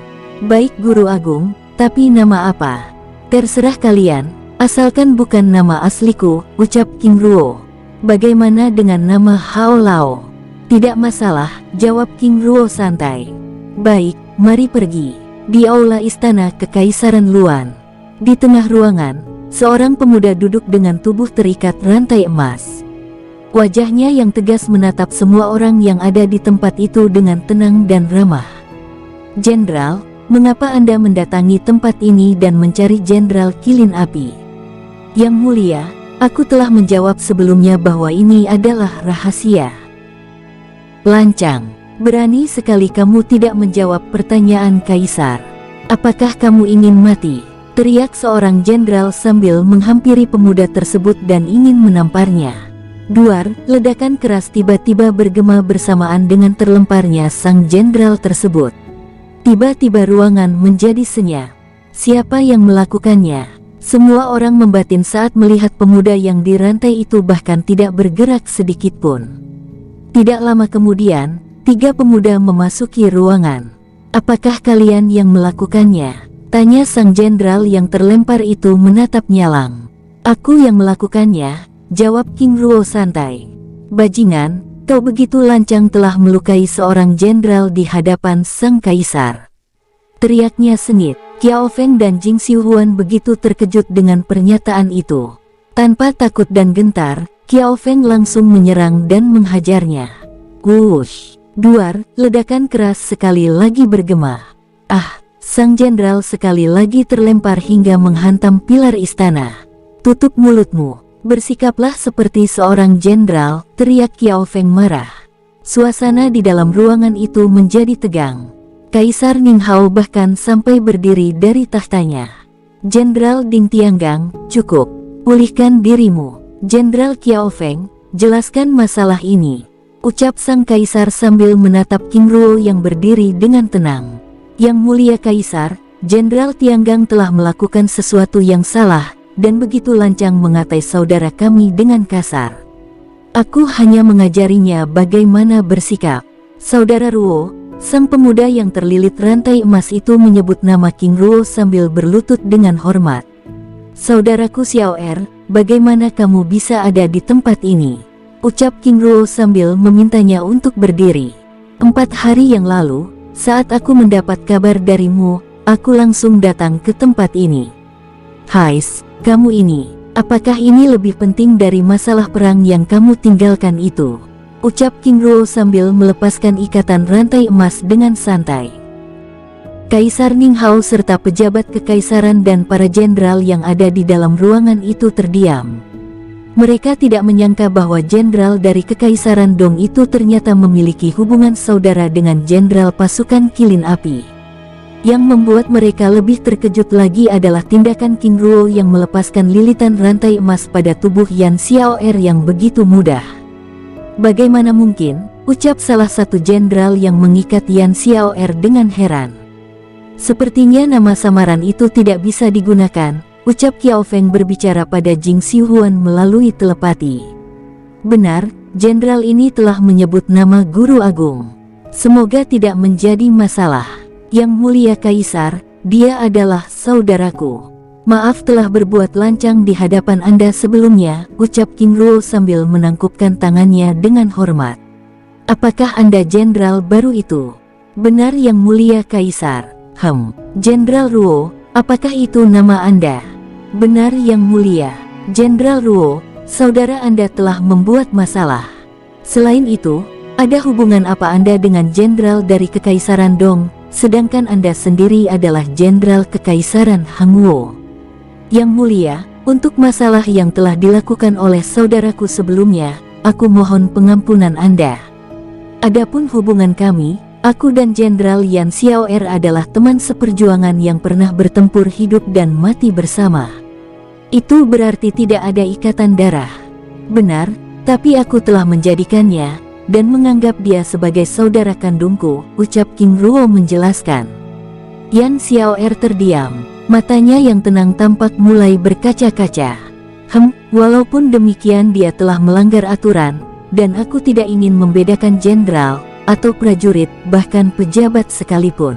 "Baik Guru Agung, tapi nama apa?" "Terserah kalian, asalkan bukan nama asliku," ucap King Ruo. "Bagaimana dengan nama Hao Lao?" "Tidak masalah," jawab King Ruo santai. "Baik, mari pergi." Di aula istana Kekaisaran Luan, di tengah ruangan, seorang pemuda duduk dengan tubuh terikat rantai emas. Wajahnya yang tegas menatap semua orang yang ada di tempat itu dengan tenang dan ramah. "Jenderal, mengapa Anda mendatangi tempat ini dan mencari Jenderal Kilin Api?" "Yang Mulia, aku telah menjawab sebelumnya bahwa ini adalah rahasia." "Lancang, berani sekali kamu tidak menjawab pertanyaan Kaisar. Apakah kamu ingin mati?" teriak seorang jenderal sambil menghampiri pemuda tersebut dan ingin menamparnya. Duar, ledakan keras tiba-tiba bergema bersamaan dengan terlemparnya sang jenderal tersebut. Tiba-tiba ruangan menjadi senyap. Siapa yang melakukannya? Semua orang membatin saat melihat pemuda yang dirantai itu bahkan tidak bergerak sedikit pun. Tidak lama kemudian, 3 pemuda memasuki ruangan. "Apakah kalian yang melakukannya?" tanya sang jenderal yang terlempar itu menatap nyalang. "Aku yang melakukannya," jawab King Ruo santai. "Bajingan, kau begitu lancang telah melukai seorang jenderal di hadapan sang kaisar," teriaknya sengit. Qiao Feng dan Jing Xiuhuan begitu terkejut dengan pernyataan itu. Tanpa takut dan gentar, Qiao Feng langsung menyerang dan menghajarnya. Wush! Duar, ledakan keras sekali lagi bergema. "Ah!" Sang jenderal sekali lagi terlempar hingga menghantam pilar istana. "Tutup mulutmu, bersikaplah seperti seorang jenderal," teriak Qiao Feng marah. Suasana di dalam ruangan itu menjadi tegang. Kaisar Ning Hao bahkan sampai berdiri dari tahtanya. "Jenderal Ding Tianggang, cukup. Pulihkan dirimu." "Jenderal Qiao Feng, jelaskan masalah ini," ucap sang kaisar sambil menatap King Ruo yang berdiri dengan tenang. "Yang Mulia Kaisar, Jenderal Tianggang telah melakukan sesuatu yang salah, dan begitu lancang mengatai saudara kami dengan kasar. Aku hanya mengajarinya bagaimana bersikap." Saudara Ruo, sang pemuda yang terlilit rantai emas itu menyebut nama King Ruo sambil berlutut dengan hormat. "Saudaraku Xiao Er, bagaimana kamu bisa ada di tempat ini?" ucap King Ruo sambil memintanya untuk berdiri. 4 hari yang lalu, saat aku mendapat kabar darimu, aku langsung datang ke tempat ini." "Hais, kamu ini, apakah ini lebih penting dari masalah perang yang kamu tinggalkan itu?" ucap King Ruo sambil melepaskan ikatan rantai emas dengan santai. Kaisar Ning Hao serta pejabat kekaisaran dan para jenderal yang ada di dalam ruangan itu terdiam. Mereka tidak menyangka bahwa jenderal dari Kekaisaran Dong itu ternyata memiliki hubungan saudara dengan jenderal pasukan Kilin Api. Yang membuat mereka lebih terkejut lagi adalah tindakan King Ruo yang melepaskan lilitan rantai emas pada tubuh Yan Xiaoer yang begitu mudah. Bagaimana mungkin? Ucap salah satu jenderal yang mengikat Yan Xiaoer dengan heran. Sepertinya nama samaran itu tidak bisa digunakan, ucap Qiao Feng berbicara pada Jing Xiuhuan melalui telepati. Benar, jenderal ini telah menyebut nama Guru Agung. Semoga tidak menjadi masalah. Yang mulia Kaisar, dia adalah saudaraku. Maaf telah berbuat lancang di hadapan Anda sebelumnya, ucap King Ruo sambil menangkupkan tangannya dengan hormat. Apakah Anda jenderal baru itu? Benar yang mulia Kaisar. Jenderal Ruo, apakah itu nama Anda? Benar yang mulia. Jenderal Ruo, saudara Anda telah membuat masalah. Selain itu, ada hubungan apa Anda dengan jenderal dari Kekaisaran Dong? Sedangkan Anda sendiri adalah jenderal Kekaisaran Hangguo. Yang mulia, untuk masalah yang telah dilakukan oleh saudaraku sebelumnya, aku mohon pengampunan Anda. Adapun hubungan kami, aku dan Jenderal Yan Xiaoer adalah teman seperjuangan yang pernah bertempur hidup dan mati bersama. Itu berarti tidak ada ikatan darah. Benar, tapi aku telah menjadikannya dan menganggap dia sebagai saudara kandungku, ucap King Ruo menjelaskan. Yan Xiaoer terdiam, matanya yang tenang tampak mulai berkaca-kaca. Walaupun demikian dia telah melanggar aturan, dan aku tidak ingin membedakan jenderal, atau prajurit, bahkan pejabat sekalipun.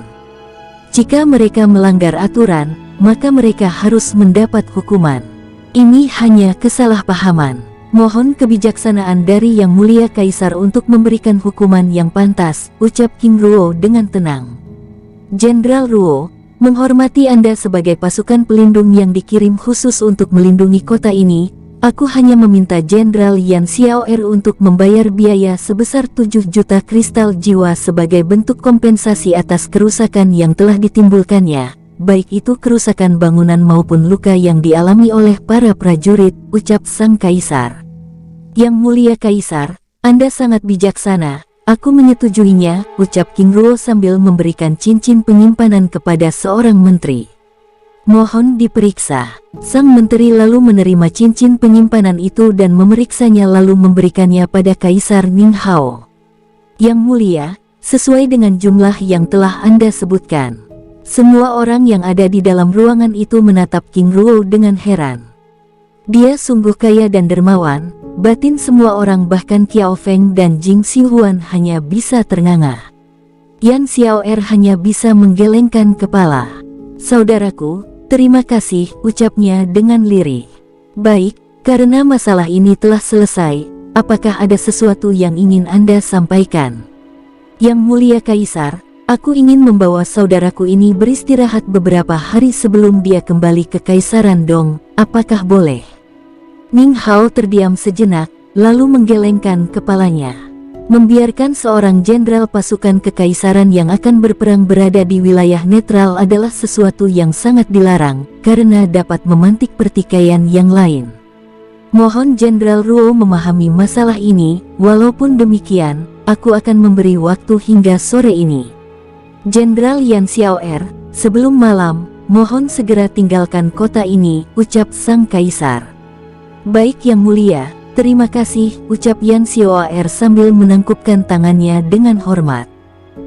Jika mereka melanggar aturan, maka mereka harus mendapat hukuman. Ini hanya kesalahpahaman. Mohon kebijaksanaan dari Yang Mulia Kaisar untuk memberikan hukuman yang pantas, ucap King Ruo dengan tenang. Jenderal Ruo, menghormati Anda sebagai pasukan pelindung yang dikirim khusus untuk melindungi kota ini, aku hanya meminta Jenderal Yan Xiaoer untuk membayar biaya sebesar 7 juta kristal jiwa sebagai bentuk kompensasi atas kerusakan yang telah ditimbulkannya, baik itu kerusakan bangunan maupun luka yang dialami oleh para prajurit, ucap Sang Kaisar. Yang Mulia Kaisar, Anda sangat bijaksana, aku menyetujuinya, ucap King Ruo sambil memberikan cincin penyimpanan kepada seorang menteri. Mohon diperiksa. Sang menteri lalu menerima cincin penyimpanan itu dan memeriksanya lalu memberikannya pada Kaisar Ning Hao. Yang Mulia, sesuai dengan jumlah yang telah Anda sebutkan. Semua orang yang ada di dalam ruangan itu menatap King Ruo dengan heran. Dia sungguh kaya dan dermawan, batin semua orang bahkan Qiao Feng dan Jing Xiuhuan hanya bisa ternganga. Yan Xiaoer hanya bisa menggelengkan kepala. Saudaraku, terima kasih, ucapnya dengan lirih. Baik, karena masalah ini telah selesai, apakah ada sesuatu yang ingin Anda sampaikan? Yang Mulia Kaisar, aku ingin membawa saudaraku ini beristirahat beberapa hari sebelum dia kembali ke Kaisaran Dong, apakah boleh? Ning Hao terdiam sejenak, lalu menggelengkan kepalanya. Membiarkan seorang jenderal pasukan kekaisaran yang akan berperang berada di wilayah netral adalah sesuatu yang sangat dilarang, karena dapat memantik pertikaian yang lain. Mohon Jenderal Ruo memahami masalah ini, walaupun demikian, aku akan memberi waktu hingga sore ini. Jenderal Yan Xiaoer, sebelum malam, mohon segera tinggalkan kota ini, ucap Sang Kaisar. Baik Yang Mulia, terima kasih, ucap Yan Xiaoer sambil menangkupkan tangannya dengan hormat.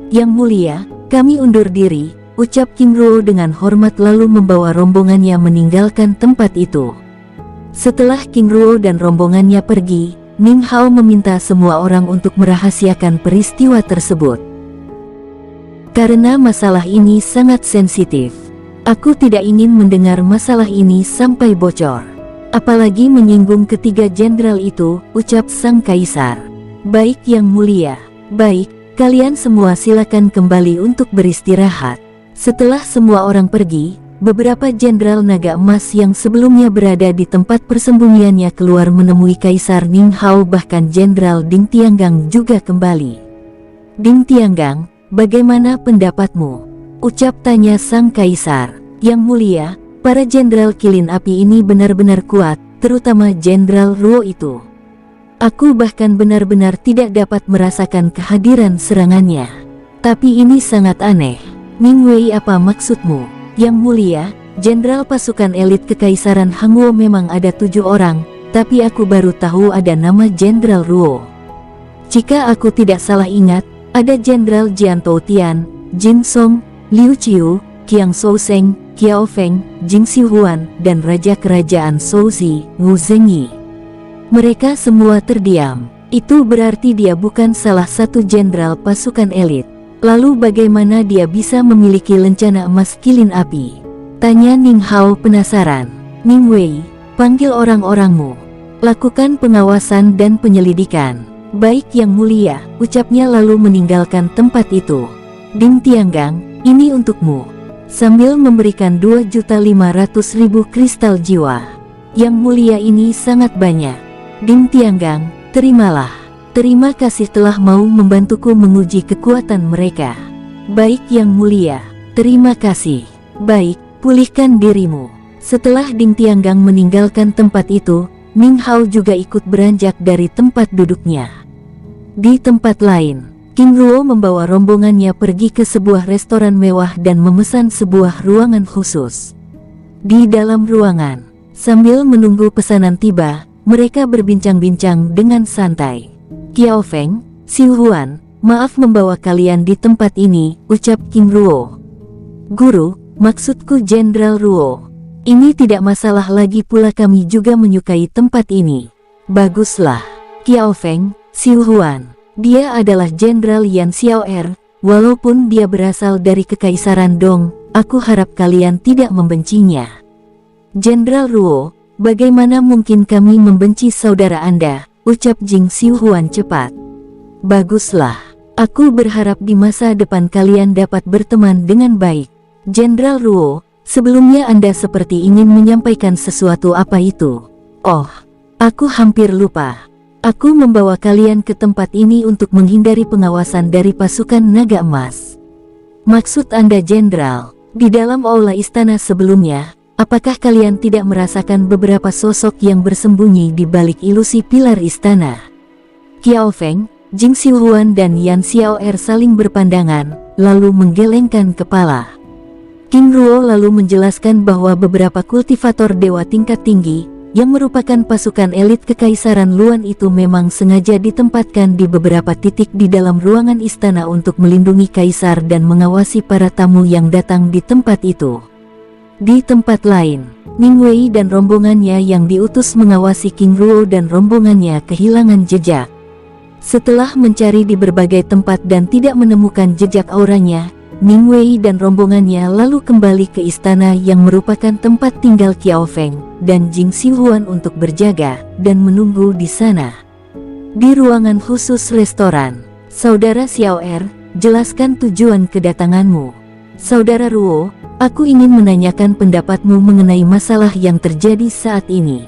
Yang Mulia, kami undur diri, ucap King Ruo dengan hormat lalu membawa rombongannya meninggalkan tempat itu. Setelah King Ruo dan rombongannya pergi, Ning Hao meminta semua orang untuk merahasiakan peristiwa tersebut. Karena masalah ini sangat sensitif, aku tidak ingin mendengar masalah ini sampai bocor. Apalagi menyinggung ketiga jenderal itu, ucap Sang Kaisar. Baik Yang Mulia, baik, kalian semua silakan kembali untuk beristirahat. Setelah semua orang pergi, beberapa jenderal naga emas yang sebelumnya berada di tempat persembunyiannya keluar menemui Kaisar Ning Hao, bahkan Jenderal Ding Tianggang juga kembali. Ding Tianggang, bagaimana pendapatmu? Ucap tanya Sang Kaisar. Yang Mulia, para jenderal kilin api ini benar-benar kuat, terutama Jenderal Ruo itu. Aku bahkan benar-benar tidak dapat merasakan kehadiran serangannya. Tapi ini sangat aneh. Ning Wei, apa maksudmu? Yang mulia, jenderal pasukan elit Kekaisaran Hangwo memang ada 7 orang, tapi aku baru tahu ada nama Jenderal Ruo. Jika aku tidak salah ingat, ada Jenderal Jian Toutian, Jin Song, Liu Qiu, Qiang Shouseng, Qiao Feng, Jing Xiuhuan, dan Raja Kerajaan Shouzi, Wu Zengyi. Mereka semua terdiam. Itu berarti dia bukan salah satu jenderal pasukan elit. Lalu bagaimana dia bisa memiliki lencana emas kilin api? Tanya Ning Hao penasaran. Ning Wei, panggil orang-orangmu. Lakukan pengawasan dan penyelidikan. Baik Yang Mulia, ucapnya lalu meninggalkan tempat itu. Ding Tianggang, ini untukmu. Sambil memberikan 2.500.000 kristal jiwa. Yang mulia ini sangat banyak. Ding Tianggang, terimalah. Terima kasih telah mau membantuku menguji kekuatan mereka. Baik Yang Mulia, terima kasih. Baik, pulihkan dirimu. Setelah Ding Tianggang meninggalkan tempat itu, Ning Hao juga ikut beranjak dari tempat duduknya. Di tempat lain, King Ruo membawa rombongannya pergi ke sebuah restoran mewah dan memesan sebuah ruangan khusus. Di dalam ruangan, sambil menunggu pesanan tiba, mereka berbincang-bincang dengan santai. Qiao Feng, Xiuhuan, maaf membawa kalian di tempat ini, ucap King Ruo. Guru, maksudku Jenderal Ruo. Ini tidak masalah, lagi pula kami juga menyukai tempat ini. Baguslah. Qiao Feng, Xiuhuan, dia adalah Jenderal Yan Xiaoer, walaupun dia berasal dari Kekaisaran Dong, aku harap kalian tidak membencinya. Jenderal Ruo, bagaimana mungkin kami membenci saudara Anda? Ucap Jing Xiuhuan cepat. Baguslah. Aku berharap di masa depan kalian dapat berteman dengan baik. Jenderal Ruo, sebelumnya Anda seperti ingin menyampaikan sesuatu, apa itu? Oh, aku hampir lupa. Aku membawa kalian ke tempat ini untuk menghindari pengawasan dari pasukan naga emas. Maksud Anda Jenderal, di dalam aula istana sebelumnya, apakah kalian tidak merasakan beberapa sosok yang bersembunyi di balik ilusi pilar istana? Qiao Feng, Jing Xiuhuan dan Yan Xiaoer saling berpandangan, lalu menggelengkan kepala. King Ruo lalu menjelaskan bahwa beberapa kultivator dewa tingkat tinggi, yang merupakan pasukan elit Kekaisaran Luan itu memang sengaja ditempatkan di beberapa titik di dalam ruangan istana untuk melindungi kaisar dan mengawasi para tamu yang datang di tempat itu. Di tempat lain, Ning Wei dan rombongannya yang diutus mengawasi King Ruo dan rombongannya kehilangan jejak. Setelah mencari di berbagai tempat dan tidak menemukan jejak auranya, Ning Wei dan rombongannya lalu kembali ke istana yang merupakan tempat tinggal Qiao Feng dan Jing Xiuhuan untuk berjaga dan menunggu di sana. Di ruangan khusus restoran, Saudara Xiaoer, jelaskan tujuan kedatanganmu. Saudara Ruo, aku ingin menanyakan pendapatmu mengenai masalah yang terjadi saat ini.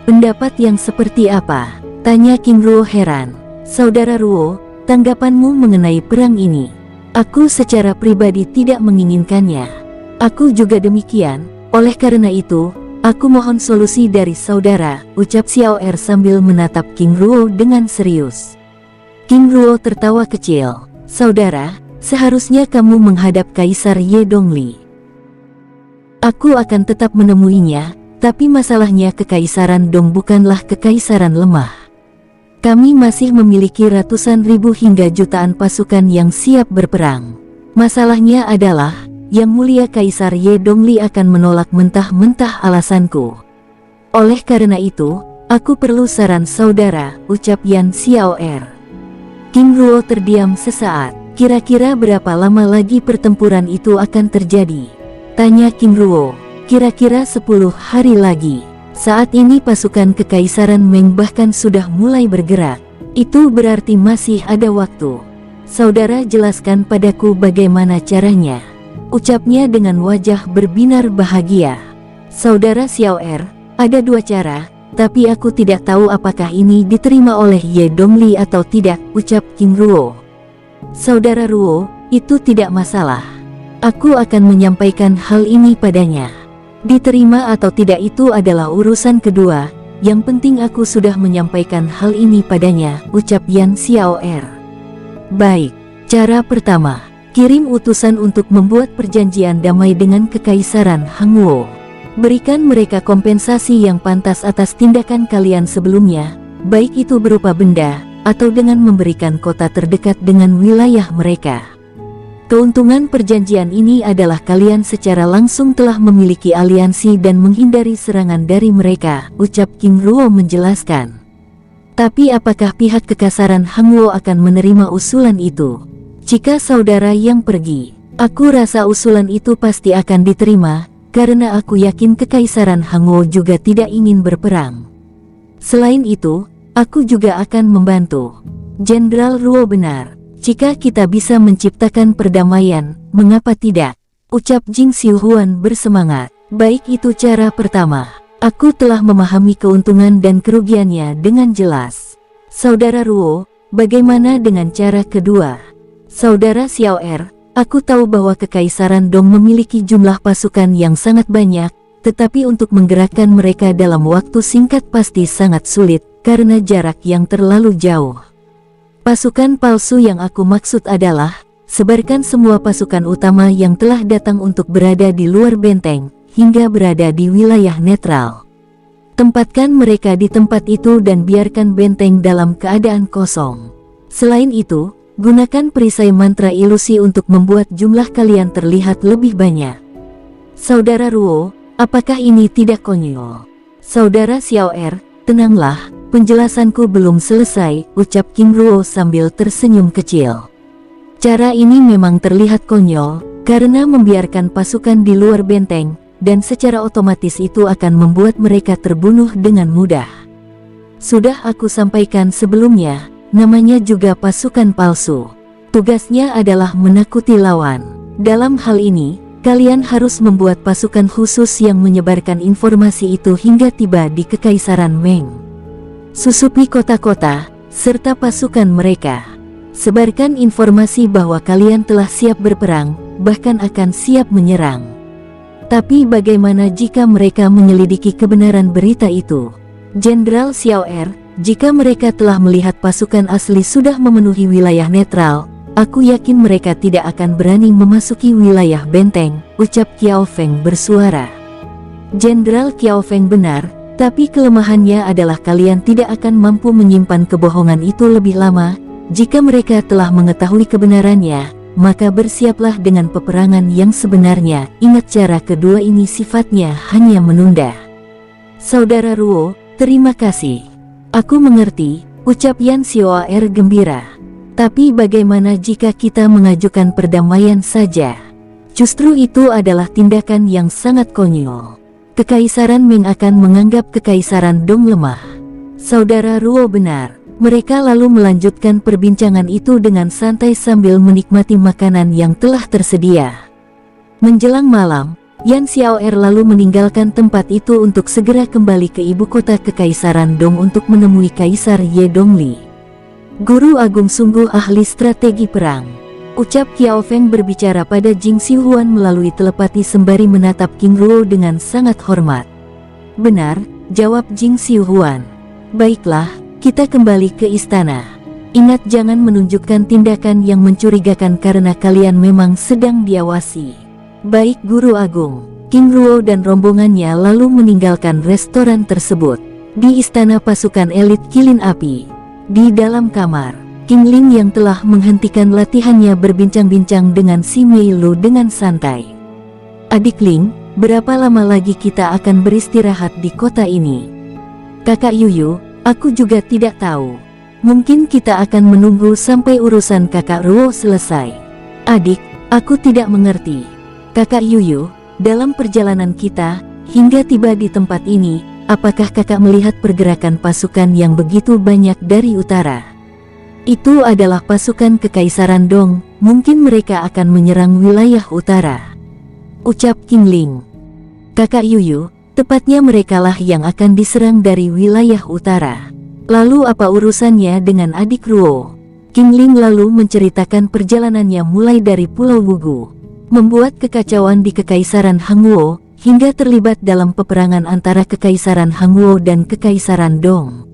Pendapat yang seperti apa? Tanya King Ruo heran. Saudara Ruo, tanggapanmu mengenai perang ini? Aku secara pribadi tidak menginginkannya. Aku juga demikian, oleh karena itu, aku mohon solusi dari saudara, ucap Xiaoer sambil menatap King Ruo dengan serius. King Ruo tertawa kecil. Saudara, seharusnya kamu menghadap Kaisar Ye Dongli. Aku akan tetap menemuinya, tapi masalahnya Kekaisaran Dong bukanlah kekaisaran lemah. Kami masih memiliki ratusan ribu hingga jutaan pasukan yang siap berperang. Masalahnya adalah, Yang Mulia Kaisar Ye Dongli akan menolak mentah-mentah alasanku. Oleh karena itu, aku perlu saran saudara, ucap Yan Xiaoer. King Ruo terdiam sesaat. Kira-kira berapa lama lagi pertempuran itu akan terjadi? Tanya King Ruo. Kira-kira 10 hari lagi. Saat ini pasukan Kekaisaran Meng bahkan sudah mulai bergerak. Itu berarti masih ada waktu. Saudara jelaskan padaku bagaimana caranya. Ucapnya dengan wajah berbinar bahagia. Saudara Xiaoer, ada 2 cara, tapi aku tidak tahu apakah ini diterima oleh Ye Dongli atau tidak, ucap King Ruo. Saudara Ruo, itu tidak masalah. Aku akan menyampaikan hal ini padanya. Diterima atau tidak itu adalah urusan kedua, yang penting aku sudah menyampaikan hal ini padanya, ucap Yan Xiaoer. Baik, cara pertama, Kirim utusan untuk membuat perjanjian damai dengan Kekaisaran Hangwo. Berikan mereka kompensasi yang pantas atas tindakan kalian sebelumnya, baik itu berupa benda, atau dengan memberikan kota terdekat dengan wilayah mereka. Keuntungan perjanjian ini adalah kalian secara langsung telah memiliki aliansi dan menghindari serangan dari mereka, ucap King Ruo menjelaskan. Tapi apakah pihak Kekaisaran Hangwo akan menerima usulan itu? Jika saudara yang pergi, aku rasa usulan itu pasti akan diterima, karena aku yakin Kekaisaran Hangwo juga tidak ingin berperang. Selain itu, aku juga akan membantu. Jenderal Ruo benar. Jika kita bisa menciptakan perdamaian, mengapa tidak? Ucap Jing Xiuhuan bersemangat. Baik, itu cara pertama. Aku telah memahami keuntungan dan kerugiannya dengan jelas. Saudara Ruo, bagaimana dengan cara kedua? Saudara Xiao Er, aku tahu bahwa Kekaisaran Dong memiliki jumlah pasukan yang sangat banyak, tetapi untuk menggerakkan mereka dalam waktu singkat pasti sangat sulit, karena jarak yang terlalu jauh. Pasukan palsu yang aku maksud adalah, sebarkan semua pasukan utama yang telah datang untuk berada di luar benteng, hingga berada di wilayah netral. Tempatkan mereka di tempat itu dan biarkan benteng dalam keadaan kosong. Selain itu, gunakan perisai mantra ilusi untuk membuat jumlah kalian terlihat lebih banyak. Saudara Ruo, apakah ini tidak konyol? Saudara Xiao Er, tenanglah, penjelasanku belum selesai, ucap King Ruo sambil tersenyum kecil. Cara ini memang terlihat konyol, karena membiarkan pasukan di luar benteng, dan secara otomatis itu akan membuat mereka terbunuh dengan mudah. Sudah aku sampaikan sebelumnya, namanya juga pasukan palsu. Tugasnya adalah menakuti lawan. Dalam hal ini, kalian harus membuat pasukan khusus yang menyebarkan informasi itu hingga tiba di Kekaisaran Meng. Susupi kota-kota, serta pasukan mereka. Sebarkan informasi bahwa kalian telah siap berperang, bahkan akan siap menyerang. Tapi bagaimana jika mereka menyelidiki kebenaran berita itu? Jenderal Xiao Er, jika mereka telah melihat pasukan asli sudah memenuhi wilayah netral, aku yakin mereka tidak akan berani memasuki wilayah benteng, ucap Qiao Feng bersuara. Jenderal Qiao Feng benar, tapi kelemahannya adalah kalian tidak akan mampu menyimpan kebohongan itu lebih lama. Jika mereka telah mengetahui kebenarannya, maka bersiaplah dengan peperangan yang sebenarnya. Ingat, cara kedua ini sifatnya hanya menunda. Saudara Ruo, terima kasih. Aku mengerti, ucap Yan Xiaoer gembira. Tapi bagaimana jika kita mengajukan perdamaian saja? Justru itu adalah tindakan yang sangat konyol. Kekaisaran Ming akan menganggap Kekaisaran Dong lemah. Saudara Ruo benar. Mereka lalu melanjutkan perbincangan itu dengan santai sambil menikmati makanan yang telah tersedia. Menjelang malam, Yan Xiaoer lalu meninggalkan tempat itu untuk segera kembali ke ibu kota Kekaisaran Dong untuk menemui Kaisar Ye Dongli. Guru Agung sungguh ahli strategi perang, ucap Qiao Feng berbicara pada Jing Xiuhuan melalui telepati sembari menatap King Ruo dengan sangat hormat. Benar, jawab Jing Xiuhuan. Baiklah, kita kembali ke istana. Ingat, jangan menunjukkan tindakan yang mencurigakan karena kalian memang sedang diawasi. Baik Guru Agung. King Ruo dan rombongannya lalu meninggalkan restoran tersebut. Di istana pasukan elit Kilin Api. Di dalam kamar, King Ling yang telah menghentikan latihannya berbincang-bincang dengan si Mei Lu dengan santai. Adik Ling, berapa lama lagi kita akan beristirahat di kota ini? Kakak Yuyu, aku juga tidak tahu. Mungkin kita akan menunggu sampai urusan kakak Ruo selesai. Adik, aku tidak mengerti. Kakak Yuyu, dalam perjalanan kita, hingga tiba di tempat ini, apakah kakak melihat pergerakan pasukan yang begitu banyak dari utara? Itu adalah pasukan Kekaisaran Dong, mungkin mereka akan menyerang wilayah utara, ucap King Ling. Kakak Yuyu, tepatnya merekalah yang akan diserang dari wilayah utara. Lalu apa urusannya dengan adik Ruo? King Ling lalu menceritakan perjalanannya mulai dari Pulau Wugu, membuat kekacauan di Kekaisaran Hangwo, hingga terlibat dalam peperangan antara Kekaisaran Hangwo dan Kekaisaran Dong.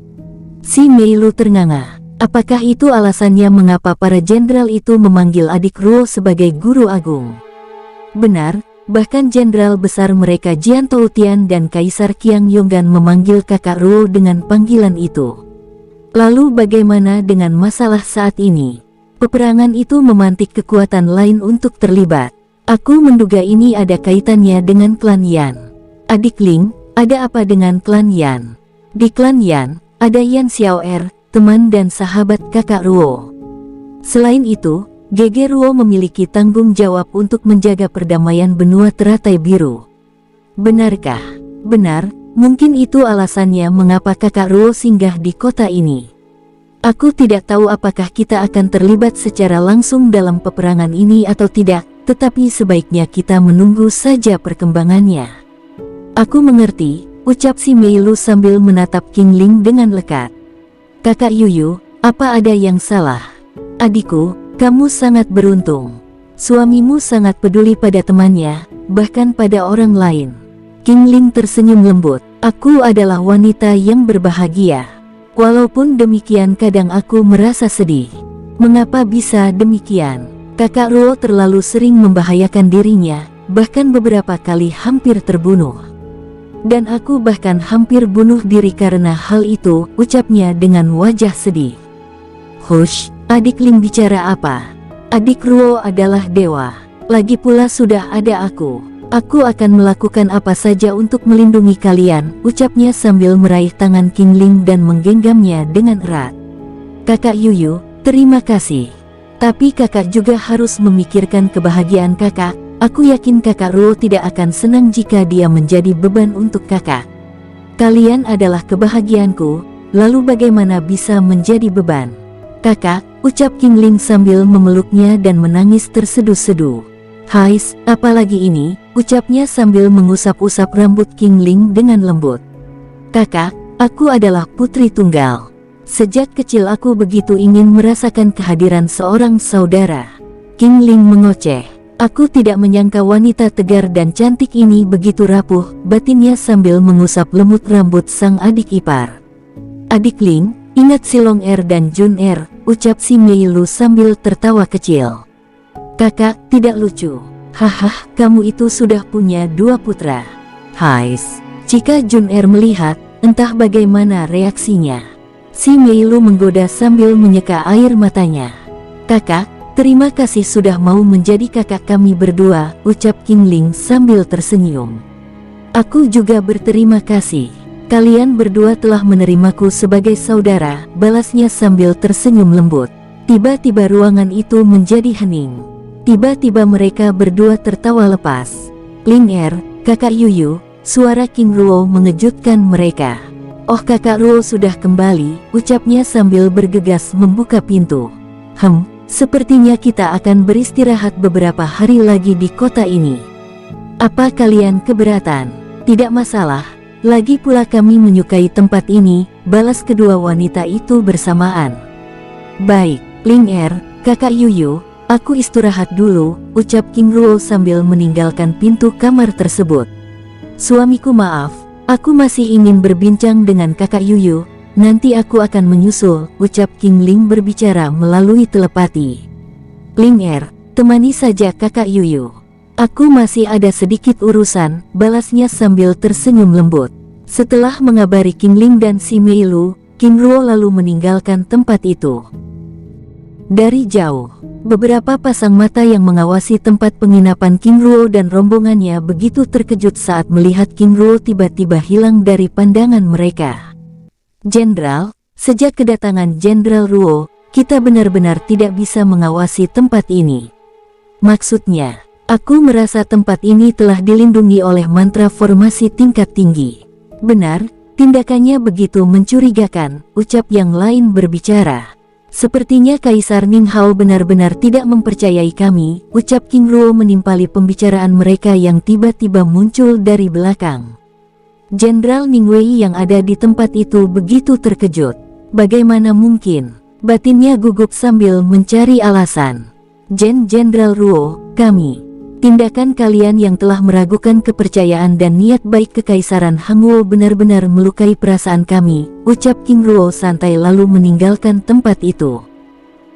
Si Mei Lu ternganga. Apakah itu alasannya mengapa para jenderal itu memanggil adik Ruo sebagai guru agung? Benar, bahkan jenderal besar mereka Jian Toutian dan Kaisar Qiang Yonggan memanggil kakak Ruo dengan panggilan itu. Lalu bagaimana dengan masalah saat ini? Peperangan itu memantik kekuatan lain untuk terlibat. Aku menduga ini ada kaitannya dengan klan Yan. Adik Ling, ada apa dengan klan Yan? Di klan Yan, ada Yan Xiaoer, teman dan sahabat kakak Ruo. Selain itu, GG Ruo memiliki tanggung jawab untuk menjaga perdamaian benua teratai biru. Benarkah? Benar, mungkin itu alasannya mengapa kakak Ruo singgah di kota ini. Aku tidak tahu apakah kita akan terlibat secara langsung dalam peperangan ini atau tidak, tetapi sebaiknya kita menunggu saja perkembangannya. Aku mengerti, ucap si Meilu sambil menatap King Ling dengan lekat. Kakak Yuyu, apa ada yang salah? Adikku, kamu sangat beruntung. Suamimu sangat peduli pada temannya, bahkan pada orang lain. King Ling tersenyum lembut. Aku adalah wanita yang berbahagia. Walaupun demikian kadang aku merasa sedih. Mengapa bisa demikian? Kakak Ruo terlalu sering membahayakan dirinya, bahkan beberapa kali hampir terbunuh. Dan aku bahkan hampir bunuh diri karena hal itu, ucapnya dengan wajah sedih. Hush, adik Ling bicara apa? Adik Ruo adalah dewa. Lagi pula sudah ada aku. Aku akan melakukan apa saja untuk melindungi kalian, ucapnya sambil meraih tangan King Ling dan menggenggamnya dengan erat. Kakak Yuyu, terima kasih. Tapi kakak juga harus memikirkan kebahagiaan kakak. Aku yakin kakak Ruo tidak akan senang jika dia menjadi beban untuk kakak. Kalian adalah kebahagiaanku, lalu bagaimana bisa menjadi beban? Kakak, ucap King Ling sambil memeluknya dan menangis terseduh-seduh. Hais, apalagi ini, ucapnya sambil mengusap-usap rambut King Ling dengan lembut. Kakak, aku adalah putri tunggal. Sejak kecil aku begitu ingin merasakan kehadiran seorang saudara. King Ling mengoceh. Aku tidak menyangka wanita tegar dan cantik ini begitu rapuh, batinnya sambil mengusap lemut rambut sang adik ipar. Adik Ling, ingat si Long Er dan Jun Er, ucap si Meilu sambil tertawa kecil. Kakak, tidak lucu. Haha, kamu itu sudah punya 2 putra. Hais. Jika Jun Er melihat, entah bagaimana reaksinya. Si Meilu menggoda sambil menyeka air matanya. Kakak, terima kasih sudah mau menjadi kakak kami berdua, ucap King Ling sambil tersenyum. Aku juga berterima kasih. Kalian berdua telah menerimaku sebagai saudara, balasnya sambil tersenyum lembut. Tiba-tiba ruangan itu menjadi hening. Tiba-tiba mereka berdua tertawa lepas. Ling Er, kakak Yuyu, suara King Ruo mengejutkan mereka. Oh, kakak Ruo sudah kembali, ucapnya sambil bergegas membuka pintu. Sepertinya kita akan beristirahat beberapa hari lagi di kota ini. Apa kalian keberatan? Tidak masalah, lagi pula kami menyukai tempat ini, balas kedua wanita itu bersamaan. Baik, Ling Er, kakak Yuyu, aku istirahat dulu, ucap King Ruo sambil meninggalkan pintu kamar tersebut. Suamiku maaf, aku masih ingin berbincang dengan kakak Yuyu, nanti aku akan menyusul, ucap King Ling berbicara melalui telepati. Ling Er, temani saja kakak Yuyu. Aku masih ada sedikit urusan, balasnya sambil tersenyum lembut. Setelah mengabari King Ling dan si Meilu, King Ruo lalu meninggalkan tempat itu. Dari jauh, beberapa pasang mata yang mengawasi tempat penginapan King Ruo dan rombongannya begitu terkejut saat melihat King Ruo tiba-tiba hilang dari pandangan mereka. Jenderal, sejak kedatangan Jenderal Ruo, kita benar-benar tidak bisa mengawasi tempat ini. Maksudnya, aku merasa tempat ini telah dilindungi oleh mantra formasi tingkat tinggi. Benar, tindakannya begitu mencurigakan, ucap yang lain berbicara. Sepertinya Kaisar Ninghao benar-benar tidak mempercayai kami, ucap King Ruo menimpali pembicaraan mereka yang tiba-tiba muncul dari belakang. Jenderal Ningwei yang ada di tempat itu begitu terkejut. Bagaimana mungkin? Batinnya gugup sambil mencari alasan. Jenderal Ruo, kami Tindakan kalian yang telah meragukan kepercayaan dan niat baik Kekaisaran Hangzhou benar-benar melukai perasaan kami, ucap King Ruo santai lalu meninggalkan tempat itu.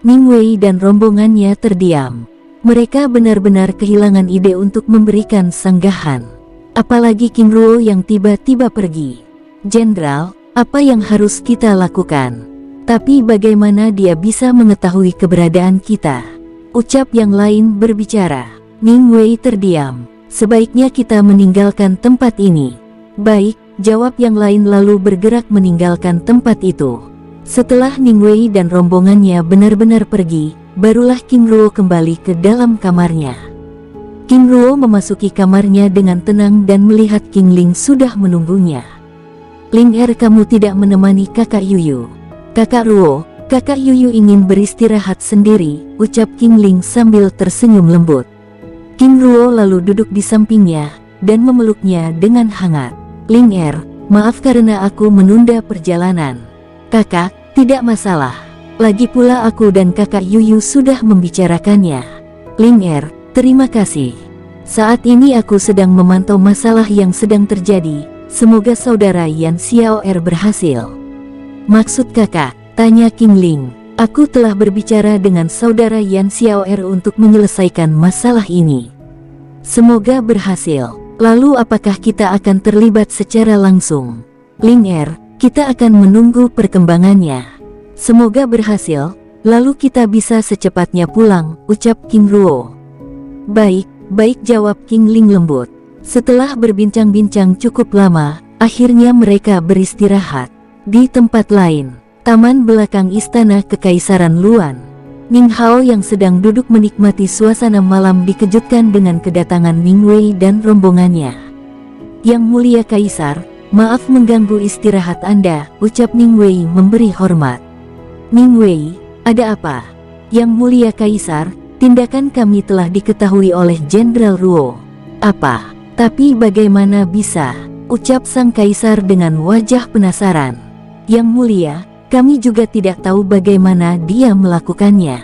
Ning Wei dan rombongannya terdiam. Mereka benar-benar kehilangan ide untuk memberikan sanggahan. Apalagi King Ruo yang tiba-tiba pergi. Jenderal, apa yang harus kita lakukan? Tapi bagaimana dia bisa mengetahui keberadaan kita? Ucap yang lain berbicara. Ning Wei terdiam. Sebaiknya kita meninggalkan tempat ini. Baik, jawab yang lain lalu bergerak meninggalkan tempat itu. Setelah Ning Wei dan rombongannya benar-benar pergi, barulah King Ruo kembali ke dalam kamarnya. King Ruo memasuki kamarnya dengan tenang dan melihat King Ling sudah menunggunya. Ling kamu tidak menemani kakak Yuyu. Kakak Ruo, kakak Yuyu ingin beristirahat sendiri, ucap King Ling sambil tersenyum lembut. King Ruo lalu duduk di sampingnya, dan memeluknya dengan hangat. Ling maaf karena aku menunda perjalanan. Kakak, tidak masalah. Lagi pula aku dan kakak Yuyu sudah membicarakannya. Ling terima kasih. Saat ini aku sedang memantau masalah yang sedang terjadi, semoga saudara Yan Xiao berhasil. Maksud kakak? Tanya King Ling. Aku telah berbicara dengan saudara Yan Xiao untuk menyelesaikan masalah ini. Semoga berhasil. Lalu apakah kita akan terlibat secara langsung? Ling kita akan menunggu perkembangannya. Semoga berhasil, lalu kita bisa secepatnya pulang, ucap King Ruo. Baik jawab King Ling lembut. Setelah berbincang-bincang cukup lama, akhirnya mereka beristirahat. Di tempat lain, taman belakang istana Kekaisaran Luan. Ning Hao yang sedang duduk menikmati suasana malam dikejutkan dengan kedatangan Ning Wei dan rombongannya. Yang mulia Kaisar, maaf mengganggu istirahat Anda, ucap Ning Wei memberi hormat. Ning Wei, ada apa? Yang mulia Kaisar, tindakan kami telah diketahui oleh Jenderal Ruo. Apa? Tapi bagaimana bisa? Ucap sang Kaisar dengan wajah penasaran. Yang mulia, kami juga tidak tahu bagaimana dia melakukannya.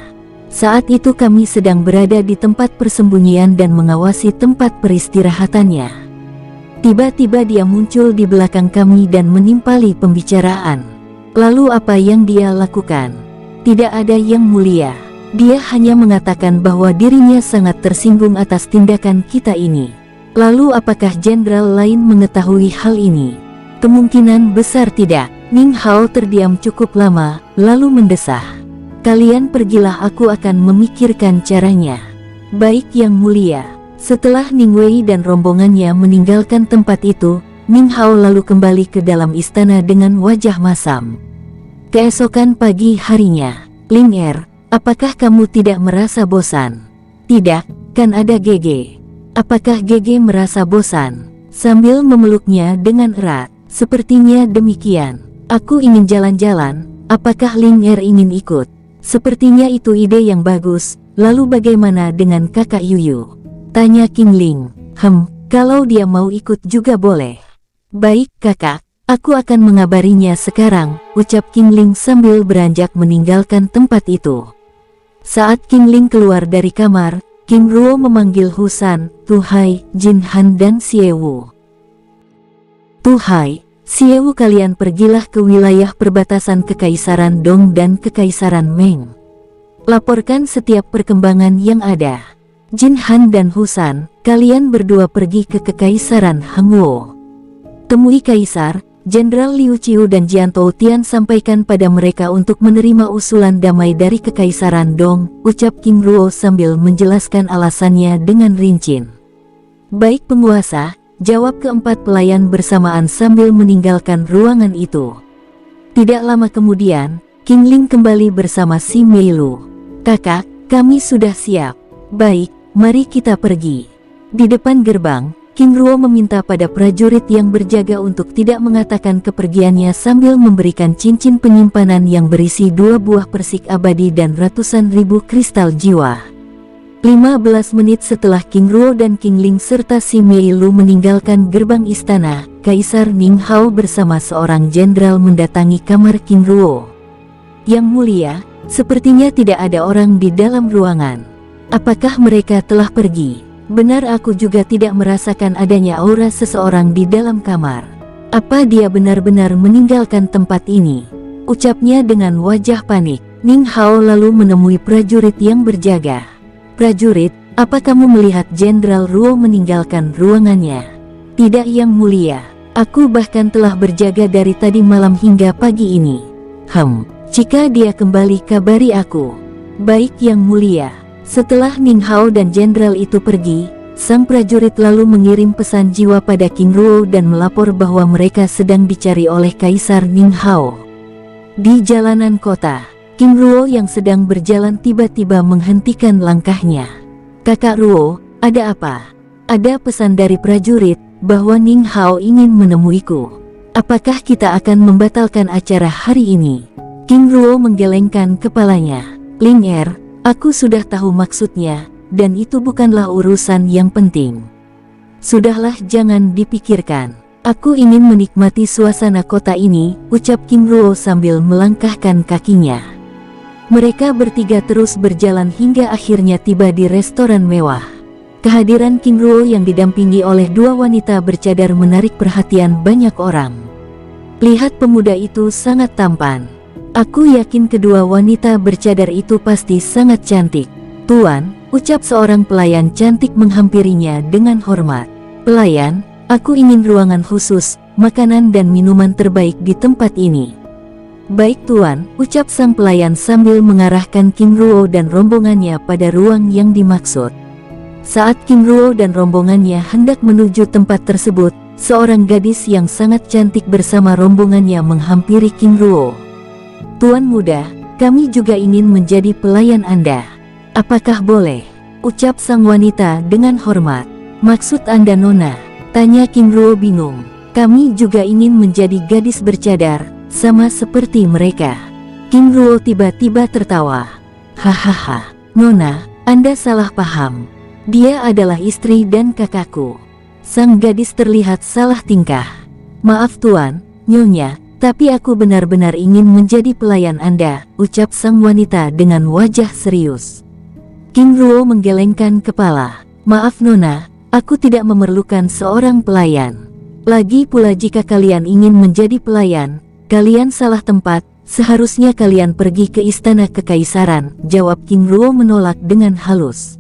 Saat itu kami sedang berada di tempat persembunyian dan mengawasi tempat peristirahatannya. Tiba-tiba dia muncul di belakang kami dan menimpali pembicaraan. Lalu apa yang dia lakukan? Tidak ada yang mulia. Dia hanya mengatakan bahwa dirinya sangat tersinggung atas tindakan kita ini. Lalu apakah jenderal lain mengetahui hal ini? Kemungkinan besar tidak. Ning Hao terdiam cukup lama, lalu mendesah. Kalian pergilah, aku akan memikirkan caranya. Baik yang mulia. Setelah Ning Wei dan rombongannya meninggalkan tempat itu, Ning Hao lalu kembali ke dalam istana dengan wajah masam. Keesokan pagi harinya, Ling apakah kamu tidak merasa bosan? Tidak, kan ada Gege. Apakah Gege merasa bosan? Sambil memeluknya dengan erat. Sepertinya demikian. Aku ingin jalan-jalan, apakah Ling ingin ikut? Sepertinya itu ide yang bagus, lalu bagaimana dengan kakak Yuyu? Tanya King Ling. Kalau dia mau ikut juga boleh. Baik kakak, aku akan mengabarinya sekarang, ucap King Ling sambil beranjak meninggalkan tempat itu. Saat King Ling keluar dari kamar, King Ruo memanggil Husan, Tuhai, Jin Han dan Xiewu. Tuhai, Xiewu, kalian pergilah ke wilayah perbatasan Kekaisaran Dong dan Kekaisaran Meng. Laporkan setiap perkembangan yang ada. Jin Han dan Husan, kalian berdua pergi ke Kekaisaran Hangzhou. Temui Kaisar, Jenderal Liu Qiu dan Jian Toutian, sampaikan pada mereka untuk menerima usulan damai dari Kekaisaran Dong, ucap King Ruo sambil menjelaskan alasannya dengan rinci. Baik penguasa, jawab keempat pelayan bersamaan sambil meninggalkan ruangan itu. Tidak lama kemudian, King Ling kembali bersama si Meilu. Kakak, kami sudah siap. Baik, mari kita pergi. Di depan gerbang, King Ruo meminta pada prajurit yang berjaga untuk tidak mengatakan kepergiannya sambil memberikan cincin penyimpanan yang berisi 2 buah persik abadi dan ratusan ribu kristal jiwa. 15 menit setelah King Ruo dan King Ling serta si Meilu meninggalkan gerbang istana, Kaisar Ning Hao bersama seorang jenderal mendatangi kamar King Ruo. Yang mulia, sepertinya tidak ada orang di dalam ruangan. Apakah mereka telah pergi? Benar, aku juga tidak merasakan adanya aura seseorang di dalam kamar. Apa dia benar-benar meninggalkan tempat ini? Ucapnya dengan wajah panik. Ning Hao lalu menemui prajurit yang berjaga. Prajurit, apa kamu melihat Jenderal Ruo meninggalkan ruangannya? Tidak, Yang Mulia. Aku bahkan telah berjaga dari tadi malam hingga pagi ini. Jika dia kembali kabari aku. Baik, Yang Mulia. Setelah Ning Hao dan jenderal itu pergi, sang prajurit lalu mengirim pesan jiwa pada King Ruo dan melapor bahwa mereka sedang dicari oleh Kaisar Ning Hao. Di jalanan kota, King Ruo yang sedang berjalan tiba-tiba menghentikan langkahnya. Kakak Ruo, ada apa? Ada pesan dari prajurit bahwa Ning Hao ingin menemuiku. Apakah kita akan membatalkan acara hari ini? King Ruo menggelengkan kepalanya. Ling Er, aku sudah tahu maksudnya, dan itu bukanlah urusan yang penting. Sudahlah, jangan dipikirkan. Aku ingin menikmati suasana kota ini, ucap King Ruo sambil melangkahkan kakinya. Mereka bertiga terus berjalan hingga akhirnya tiba di restoran mewah. Kehadiran King Ruo yang didampingi oleh dua wanita bercadar menarik perhatian banyak orang. Lihat, pemuda itu sangat tampan. Aku yakin kedua wanita bercadar itu pasti sangat cantik. Tuan, ucap seorang pelayan cantik menghampirinya dengan hormat. Pelayan, aku ingin ruangan khusus, makanan dan minuman terbaik di tempat ini. Baik Tuan, ucap sang pelayan sambil mengarahkan King Ruo dan rombongannya pada ruang yang dimaksud. Saat King Ruo dan rombongannya hendak menuju tempat tersebut, seorang gadis yang sangat cantik bersama rombongannya menghampiri King Ruo. Tuan muda, kami juga ingin menjadi pelayan Anda. Apakah boleh? Ucap sang wanita dengan hormat. Maksud Anda Nona? Tanya King Ruo bingung. Kami juga ingin menjadi gadis bercadar, sama seperti mereka. King Ruo tiba-tiba tertawa. Hahaha, Nona, Anda salah paham. Dia adalah istri dan kakakku. Sang gadis terlihat salah tingkah. Maaf Tuan, Nyonya, tapi aku benar-benar ingin menjadi pelayan Anda, ucap sang wanita dengan wajah serius. King Ruo menggelengkan kepala. Maaf Nona, aku tidak memerlukan seorang pelayan. Lagi pula jika kalian ingin menjadi pelayan, kalian salah tempat, seharusnya kalian pergi ke istana kekaisaran, jawab King Ruo menolak dengan halus.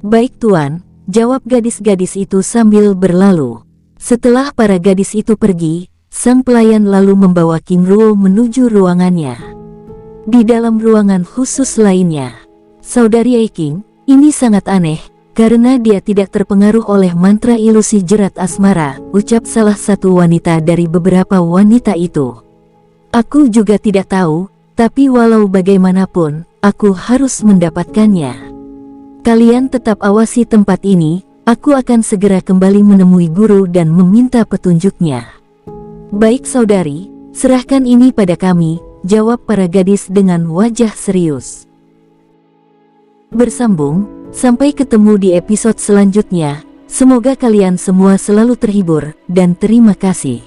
Baik Tuan, jawab gadis-gadis itu sambil berlalu. Setelah para gadis itu pergi, sang pelayan lalu membawa King Ruo menuju ruangannya. Di dalam ruangan khusus lainnya, Saudari Ai King, ini sangat aneh, karena dia tidak terpengaruh oleh mantra ilusi jerat asmara, ucap salah satu wanita dari beberapa wanita itu. Aku juga tidak tahu, tapi walau bagaimanapun, aku harus mendapatkannya. Kalian tetap awasi tempat ini, aku akan segera kembali menemui guru dan meminta petunjuknya. Baik saudari, serahkan ini pada kami, jawab para gadis dengan wajah serius. Bersambung, sampai ketemu di episode selanjutnya, semoga kalian semua selalu terhibur, dan terima kasih.